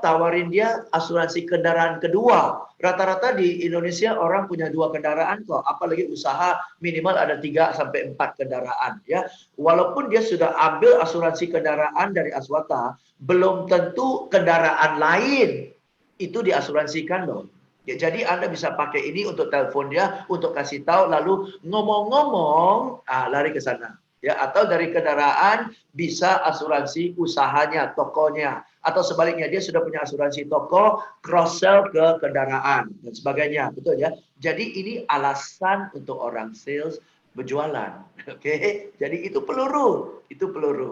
tawarin dia asuransi kendaraan kedua. Rata-rata di Indonesia orang punya 2 kendaraan kok, apalagi usaha minimal ada 3 sampai 4 kendaraan ya. Walaupun dia sudah ambil asuransi kendaraan dari Aswata, belum tentu kendaraan lain itu diasuransikan loh. Ya, jadi Anda bisa pakai ini untuk telepon dia, untuk kasih tahu, lalu ngomong-ngomong, lari ke sana. Ya, atau dari kendaraan bisa asuransi usahanya, tokonya. Atau sebaliknya, dia sudah punya asuransi toko, cross-sell ke kendaraan, dan sebagainya. Betul ya? Jadi ini alasan untuk orang sales berjualan. Oke, jadi itu peluru.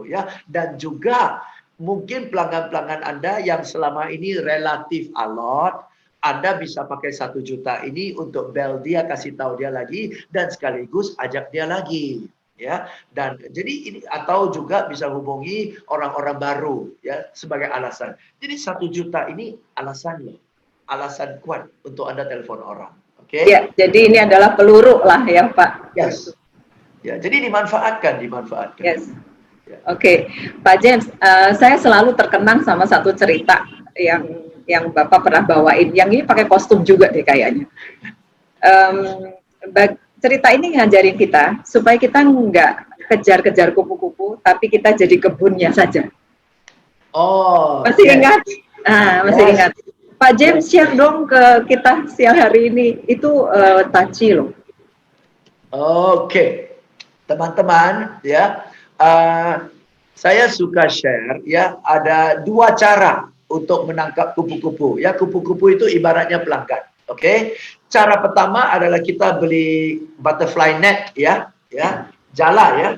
Ya. Dan juga mungkin pelanggan-pelanggan Anda yang selama ini relatif alot, Anda bisa pakai 1 juta ini untuk bel dia, kasih tahu dia lagi, dan sekaligus ajak dia lagi, ya. Dan jadi ini atau juga bisa hubungi orang-orang baru, ya, sebagai alasan. Jadi 1 juta ini alasan kuat untuk Anda telepon orang, oke? Ya, jadi ini adalah peluru lah ya Pak. Yes. Ya, jadi dimanfaatkan. Yes. Oke, Pak James, saya selalu terkenang sama satu cerita yang Bapak pernah bawain, yang ini pakai kostum juga deh kayaknya. Cerita ini ngajarin kita supaya kita nggak kejar-kejar kupu-kupu, tapi kita jadi kebunnya saja. Oh, Masih yes. ingat? Masih Yes. ingat. Pak James, share dong ke kita siang hari ini. Itu Tachi loh. Oke, teman-teman, ya, saya suka share, ya, ada dua cara untuk menangkap kupu-kupu. Ya, kupu-kupu itu ibaratnya pelanggan. Oke, cara pertama adalah kita beli butterfly net, ya, jala, ya,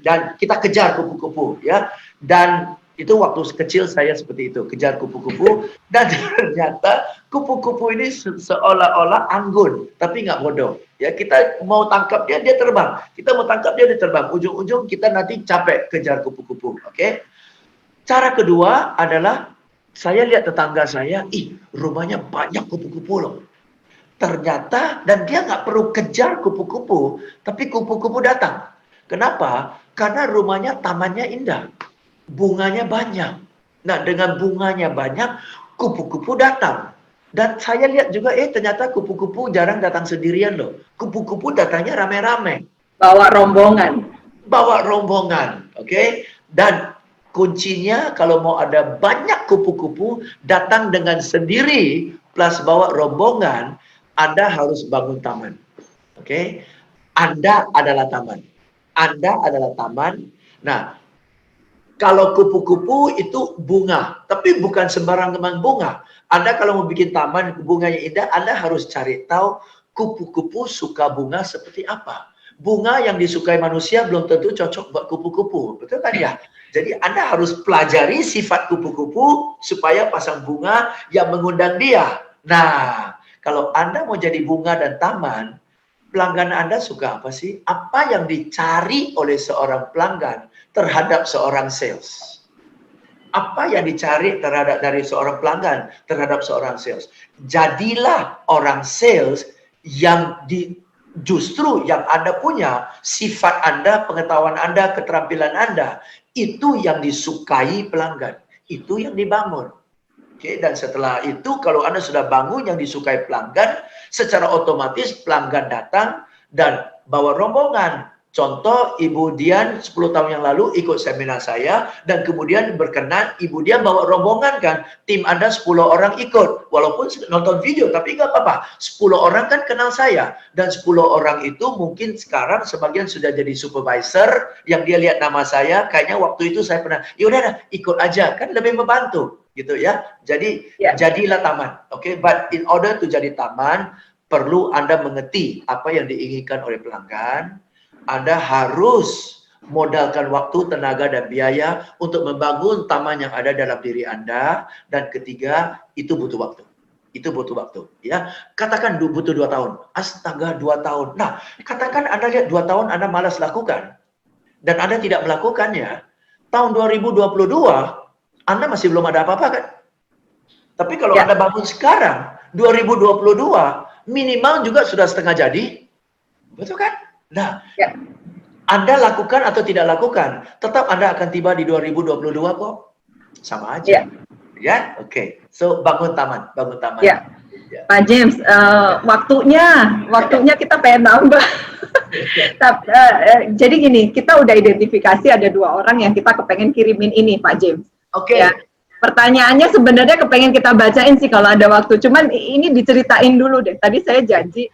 dan kita kejar kupu-kupu, ya, dan itu waktu kecil saya seperti itu, kejar kupu-kupu, dan ternyata kupu-kupu ini seolah-olah anggun, tapi nggak bodoh. Ya, kita mau tangkap dia, dia terbang. Kita mau tangkap dia, dia terbang. Ujung-ujung kita nanti capek kejar kupu-kupu. Oke? Cara kedua adalah saya lihat tetangga saya, rumahnya banyak kupu-kupu loh. Ternyata, dan dia nggak perlu kejar kupu-kupu, tapi kupu-kupu datang. Kenapa? Karena rumahnya, tamannya indah. Bunganya banyak. Nah, dengan bunganya banyak, kupu-kupu datang. Dan saya lihat juga, ternyata kupu-kupu jarang datang sendirian loh. Kupu-kupu datangnya rame-rame. Bawa rombongan. Bawa rombongan, oke? Dan kuncinya kalau mau ada banyak kupu-kupu datang dengan sendiri plus bawa rombongan, Anda harus bangun taman. Oke? Anda adalah taman. Anda adalah taman. Nah, kalau kupu-kupu itu bunga, tapi bukan sembarang teman bunga. Anda kalau mau bikin taman bunganya indah, Anda harus cari tahu kupu-kupu suka bunga seperti apa. Bunga yang disukai manusia belum tentu cocok buat kupu-kupu, betul kan ya? Jadi Anda harus pelajari sifat kupu-kupu supaya pasang bunga yang mengundang dia. Nah, kalau Anda mau jadi bunga dan taman, pelanggan Anda suka apa sih? Apa yang dicari oleh seorang pelanggan terhadap seorang sales? Apa yang dicari dari seorang pelanggan terhadap seorang sales? Jadilah orang sales yang justru yang Anda punya, sifat Anda, pengetahuan Anda, keterampilan Anda, itu yang disukai pelanggan. Itu yang dibangun. Oke, dan setelah itu kalau Anda sudah bangun yang disukai pelanggan, secara otomatis pelanggan datang dan bawa rombongan. Contoh, Ibu Dian 10 tahun yang lalu ikut seminar saya dan kemudian berkenan Ibu Dian bawa rombongan kan. Tim Anda 10 orang ikut. Walaupun nonton video tapi nggak apa-apa. 10 orang kan kenal saya. Dan 10 orang itu mungkin sekarang sebagian sudah jadi supervisor yang dia lihat nama saya. Kayaknya waktu itu saya pernah, yaudah ikut aja. Kan lebih membantu gitu ya. Jadi jadilah taman. Oke, but in order to jadi taman, perlu Anda mengerti apa yang diinginkan oleh pelanggan. Anda harus modalkan waktu, tenaga, dan biaya untuk membangun taman yang ada dalam diri Anda. Dan ketiga, itu butuh waktu. Itu butuh waktu. Ya, katakan butuh 2 tahun. Astaga, 2 tahun. Nah, katakan Anda lihat 2 tahun Anda malas lakukan. Dan Anda tidak melakukannya. Tahun 2022, Anda masih belum ada apa-apa kan? Tapi kalau Anda bangun sekarang, 2022, minimal juga sudah setengah jadi. Betul kan? Nah, Anda lakukan atau tidak lakukan, tetap Anda akan tiba di 2022 kok. Sama aja. Ya, oke. So, bangun taman. Ya. Pak James, waktunya kita pengen nambah. Jadi gini, kita udah identifikasi ada 2 orang yang kita kepengen kirimin ini, Pak James. Oke. Ya. Pertanyaannya sebenarnya kepengen kita bacain sih kalau ada waktu. Cuman ini diceritain dulu deh. Tadi saya janji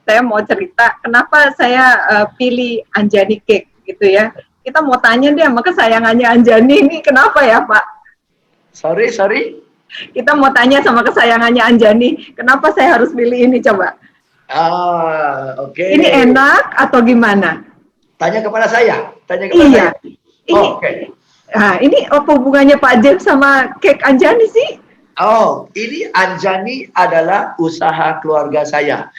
saya mau cerita kenapa saya pilih Anjani Cake gitu ya. Kita mau tanya deh sama kesayangannya Anjani ini kenapa ya Pak? Sorry. Kita mau tanya sama kesayangannya Anjani, kenapa saya harus pilih ini coba? Oke. Ini enak atau gimana? Tanya kepada saya. Saya. Oke. Nah, ini apa hubungannya Pak James sama cake Anjani sih? Oh, ini Anjani adalah usaha keluarga saya.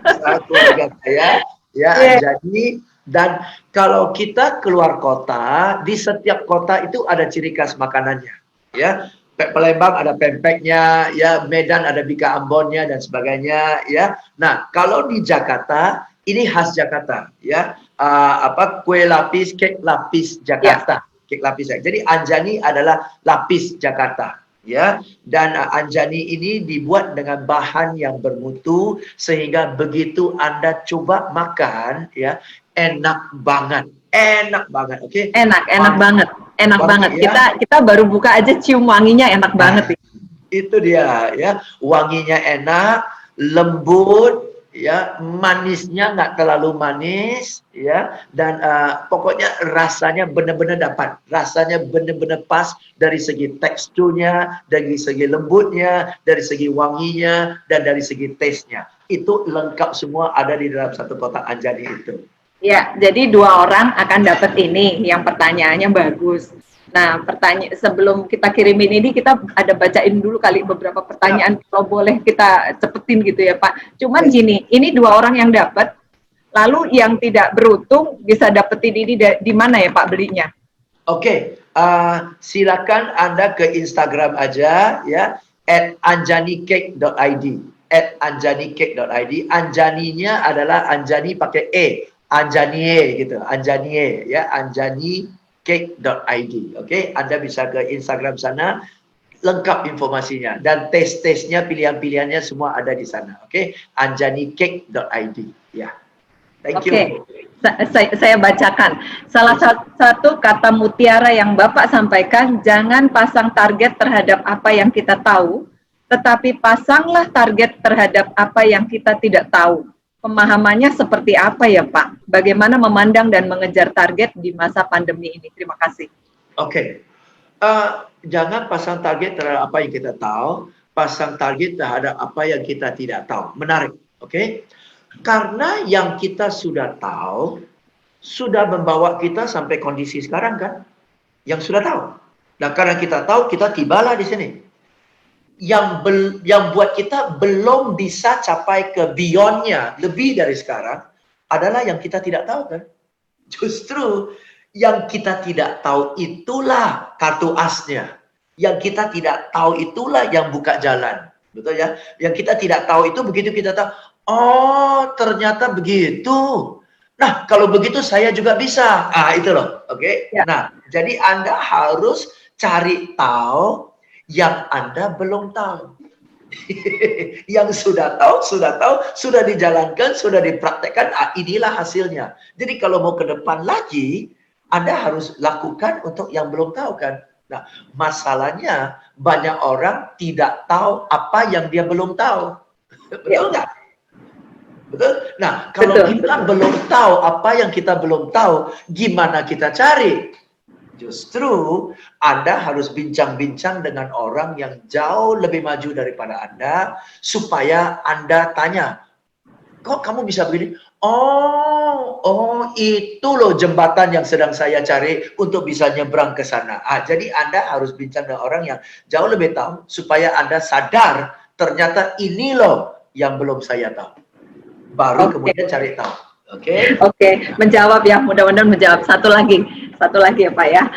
Usaha keluarga saya, ya Anjani. Dan kalau kita keluar kota, di setiap kota itu ada ciri khas makanannya. Ya, Palembang ada pempeknya, ya Medan ada bika ambonnya dan sebagainya. Ya, nah kalau di Jakarta ini khas Jakarta. Ya, kue lapis, cake lapis Jakarta. Cake lapis. Jadi Anjani adalah lapis Jakarta. Ya, dan Anjani ini dibuat dengan bahan yang bermutu sehingga begitu Anda coba makan ya enak banget, oke? Enak banget. Enak Wangi, banget. ya. Kita baru buka aja cium wanginya enak banget. Itu dia ya, wanginya enak, lembut, ya, manisnya nggak terlalu manis, ya, dan pokoknya rasanya benar-benar dapat, rasanya benar-benar pas dari segi teksturnya, dari segi lembutnya, dari segi wanginya, dan dari segi taste-nya. Itu lengkap semua ada di dalam satu kotak Anjani itu. Ya, jadi 2 orang akan dapat ini. Yang pertanyaannya bagus. Nah, sebelum kita kirimin ini kita ada bacain dulu kali beberapa pertanyaan, kalau boleh kita cepetin gitu ya Pak. Cuman gini, ini 2 orang yang dapat, lalu yang tidak beruntung bisa dapetin ini di mana ya Pak belinya? Oke, silakan Anda ke Instagram aja ya, @anjanicake.id, @anjanicake.id. Anjaninya adalah Anjani pakai E, Anjanie gitu, Anjanie ya, anjanicake.id. Oke, Anda bisa ke Instagram sana, lengkap informasinya dan tes-tesnya, pilihan-pilihannya semua ada di sana. Oke, anjanicake.id ya. Thank you. Oke, saya bacakan. Salah satu kata mutiara yang Bapak sampaikan, jangan pasang target terhadap apa yang kita tahu, tetapi pasanglah target terhadap apa yang kita tidak tahu. Pemahamannya seperti apa ya Pak? Bagaimana memandang dan mengejar target di masa pandemi ini? Terima kasih. Oke, jangan pasang target terhadap apa yang kita tahu, pasang target terhadap apa yang kita tidak tahu. Menarik, oke? Karena yang kita sudah tahu, sudah membawa kita sampai kondisi sekarang kan? Yang sudah tahu. Nah, karena kita tahu, kita tibalah di sini. Yang buat kita belum bisa capai ke beyond-nya, lebih dari sekarang, adalah yang kita tidak tahu kan? Justru yang kita tidak tahu itulah kartu asnya. Yang kita tidak tahu itulah yang buka jalan. Betul ya? Yang kita tidak tahu itu begitu kita tahu, oh ternyata begitu. Nah, kalau begitu saya juga bisa. Itu loh, oke? Ya. Nah, jadi Anda harus cari tahu yang Anda belum tahu. Yang sudah tahu, sudah dijalankan, sudah dipraktekkan, inilah hasilnya. Jadi kalau mau ke depan lagi, Anda harus lakukan untuk yang belum tahu kan. Nah, masalahnya banyak orang tidak tahu apa yang dia belum tahu. Betul nggak? Betul? Nah, kalau kita belum tahu apa yang kita belum tahu, gimana kita cari? Justru Anda harus bincang-bincang dengan orang yang jauh lebih maju daripada Anda, supaya Anda tanya, kok kamu bisa begini? Oh, itu loh jembatan yang sedang saya cari untuk bisa nyebrang ke sana. Jadi Anda harus bincang dengan orang yang jauh lebih tahu, supaya Anda sadar, ternyata ini loh yang belum saya tahu. Baru kemudian cari tahu. Oke, menjawab ya, mudah-mudahan menjawab. Satu lagi ya Pak ya.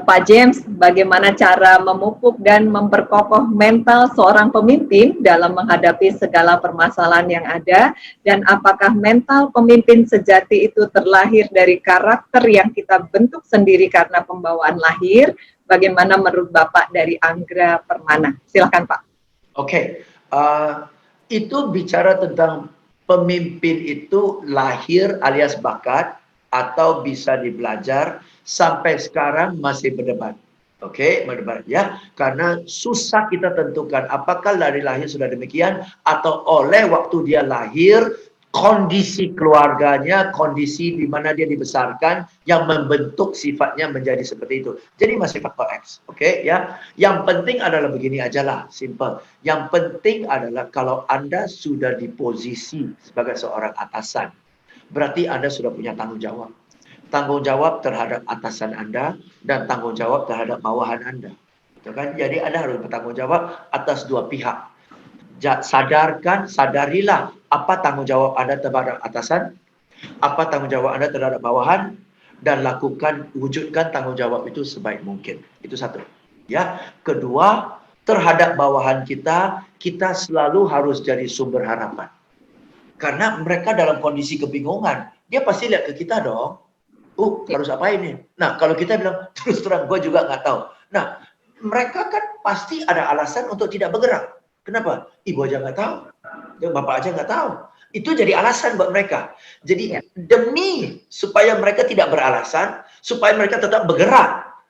Pak James, bagaimana cara memupuk dan memperkokoh mental seorang pemimpin dalam menghadapi segala permasalahan yang ada, dan apakah mental pemimpin sejati itu terlahir dari karakter yang kita bentuk sendiri karena pembawaan lahir? Bagaimana menurut Bapak dari Anggra Permana? Silakan Pak. Oke, itu bicara tentang pemimpin itu lahir alias bakat atau bisa dibelajar, sampai sekarang masih berdebat. Oke, berdebat ya. Karena susah kita tentukan apakah dari lahir sudah demikian atau oleh waktu dia lahir, kondisi keluarganya, kondisi di mana dia dibesarkan yang membentuk sifatnya menjadi seperti itu. Jadi masih faktor X, oke ya. Yang penting adalah begini aja lah, simple. Yang penting adalah kalau Anda sudah di posisi sebagai seorang atasan, berarti Anda sudah punya tanggung jawab. Tanggung jawab terhadap atasan Anda dan tanggung jawab terhadap bawahan Anda. Betul kan? Jadi Anda harus bertanggung jawab atas dua pihak. Sadarilah apa tanggung jawab Anda terhadap atasan, apa tanggung jawab Anda terhadap bawahan, dan wujudkan tanggung jawab itu sebaik mungkin. Itu satu. Ya, kedua, terhadap bawahan kita selalu harus jadi sumber harapan. Karena mereka dalam kondisi kebingungan, dia pasti lihat ke kita dong. Harus apa ini? Nah, kalau kita bilang terus terang, gue juga nggak tahu. Nah, mereka kan pasti ada alasan untuk tidak bergerak. Kenapa? Ibu aja nggak tahu, bapak aja nggak tahu. Itu jadi alasan buat mereka. Jadi demi supaya mereka tidak beralasan, supaya mereka tetap bergerak,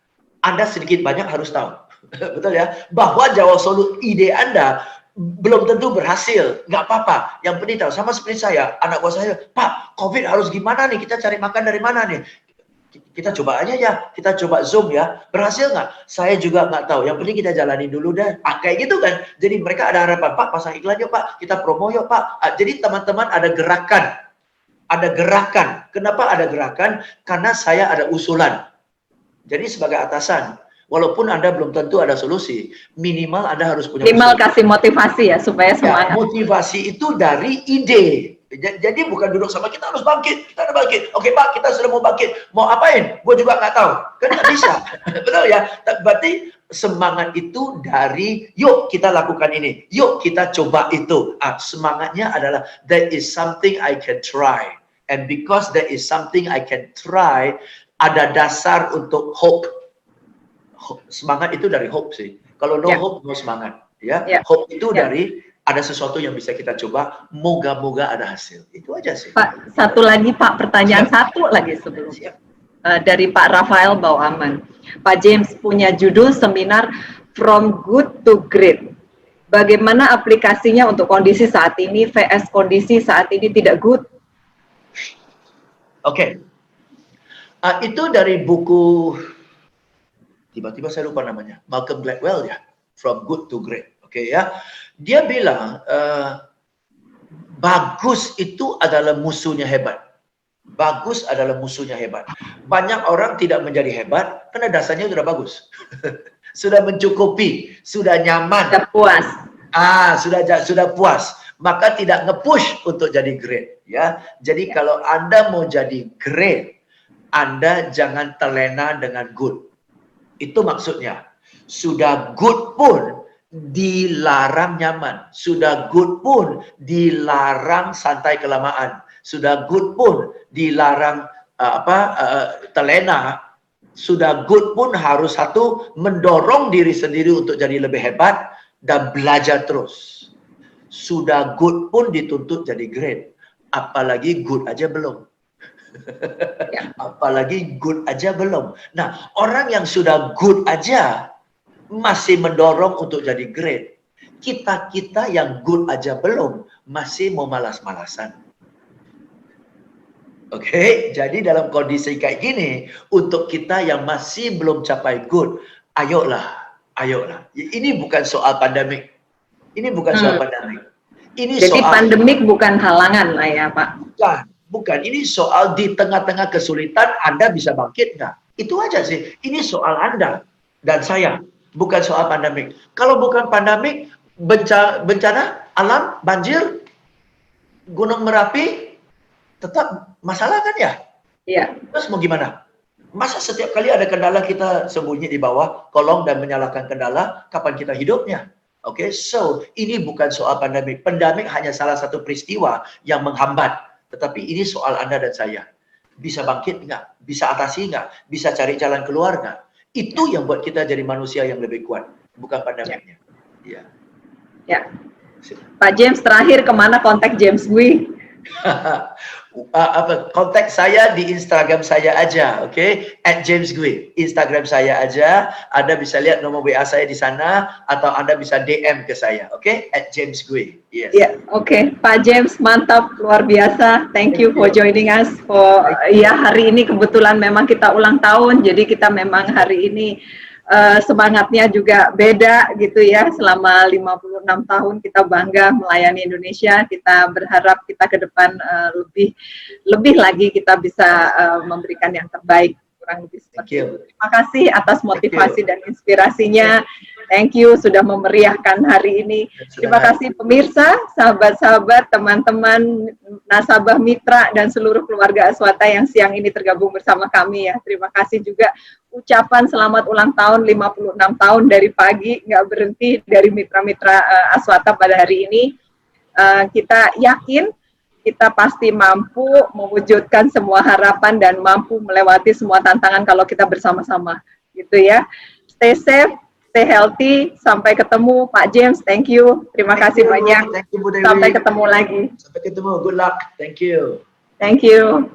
Anda sedikit banyak harus tahu. Betul ya? Bahwa Jawa Solo ide Anda belum tentu berhasil. Nggak apa-apa. Yang penting tahu. Sama seperti saya, anak buah saya, Pak, COVID harus gimana nih? Kita cari makan dari mana nih? Kita coba aja ya. Kita coba Zoom ya. Berhasil nggak? Saya juga nggak tahu. Yang penting kita jalani dulu deh. Kayak gitu kan. Jadi mereka ada harapan. Pak, pasang iklan yuk Pak. Kita promo yuk Pak. Jadi teman-teman ada gerakan. Ada gerakan. Kenapa ada gerakan? Karena saya ada usulan. Jadi sebagai atasan, walaupun Anda belum tentu ada solusi, minimal Anda harus punya Minimal usul. kasih motivasi ya supaya semangat. Ya, motivasi itu dari ide. Jadi bukan duduk sama kita harus bangkit, kita harus bangkit. Oke Pak, kita sudah mau bangkit. Mau apain? Gue juga nggak tahu. Kan nggak bisa. Betul ya? Berarti semangat itu dari yuk kita lakukan ini. Yuk kita coba itu. Semangatnya adalah there is something I can try. And because there is something I can try, ada dasar untuk hope. Semangat itu dari hope sih. Kalau no hope, no semangat. Ya, hope itu dari ada sesuatu yang bisa kita coba. Moga-moga ada hasil. Itu aja sih. Pak, satu lagi Pak, pertanyaan satu lagi sebelum dari Pak Rafael Bauaman. Pak James punya judul seminar From Good to Great. Bagaimana aplikasinya untuk kondisi saat ini vs kondisi saat ini tidak good? Oke. Itu dari buku, tiba-tiba saya lupa namanya, Malcolm Gladwell ya, From Good to Great. Oke ya, dia bilang bagus itu adalah musuhnya hebat. Bagus adalah musuhnya hebat. Banyak orang tidak menjadi hebat karena dasarnya sudah bagus, sudah mencukupi, sudah nyaman, Sudah puas. Sudah puas. Maka tidak nge-push untuk jadi great. Ya, jadi kalau Anda mau jadi great, Anda jangan terlena dengan good. Itu maksudnya. Sudah good pun dilarang nyaman. Sudah good pun dilarang santai kelamaan. Sudah good pun dilarang terlena. Sudah good pun harus mendorong diri sendiri untuk jadi lebih hebat dan belajar terus. Sudah good pun dituntut jadi great. Apalagi good aja belum. Apalagi good aja belum. Nah, orang yang sudah good aja masih mendorong untuk jadi great. Kita yang good aja belum masih mau malas-malasan. Oke, jadi dalam kondisi kayak gini, untuk kita yang masih belum capai good, ayolah. Ini bukan soal pandemik. Ini bukan soal pandemik. Ini Jadi soal pandemik bukan halangan lah ya Pak. Bukan, ini soal di tengah-tengah kesulitan Anda bisa bangkit nggak? Itu aja sih. Ini soal Anda dan saya, bukan soal pandemik. Kalau bukan pandemik, bencana alam, banjir, Gunung Merapi, tetap masalah kan ya? Iya. Terus mau gimana? Masa setiap kali ada kendala kita sembunyi di bawah kolong dan menyalahkan kendala, kapan kita hidupnya? Oke, so ini bukan soal pandemik. Pandemik hanya salah satu peristiwa yang menghambat. Tetapi ini soal Anda dan saya. Bisa bangkit nggak? Bisa atasi nggak? Bisa cari jalan keluar nggak? Itu yang buat kita jadi manusia yang lebih kuat. Bukan pandemiknya. Ya. Pak James, terakhir kemana kontak James Gui? Kontak saya di Instagram saya aja, oke? @JamesGui, Instagram saya aja. Anda bisa lihat nomor WA saya di sana, atau Anda bisa DM ke saya, oke? @JamesGui. Yes. Ya, oke. Pak James, mantap, luar biasa. Thank you for joining us. Hari ini kebetulan memang kita ulang tahun, jadi kita memang hari ini semangatnya juga beda gitu ya. Selama 56 tahun kita bangga melayani Indonesia. Kita berharap kita ke depan lebih lagi kita bisa memberikan yang terbaik, kurang lebih seperti itu. Terima kasih atas motivasi dan inspirasinya. Thank you sudah memeriahkan hari ini. Terima kasih pemirsa, sahabat-sahabat, teman-teman, nasabah mitra dan seluruh keluarga Aswata yang siang ini tergabung bersama kami ya. Terima kasih juga ucapan selamat ulang tahun 56 tahun dari pagi, nggak berhenti dari mitra-mitra Aswata pada hari ini. Kita yakin kita pasti mampu mewujudkan semua harapan dan mampu melewati semua tantangan kalau kita bersama-sama gitu ya. Stay safe, stay healthy, sampai ketemu Pak James, thank you, terima kasih banyak, sampai ketemu lagi. Sampai ketemu, good luck, thank you. Thank you.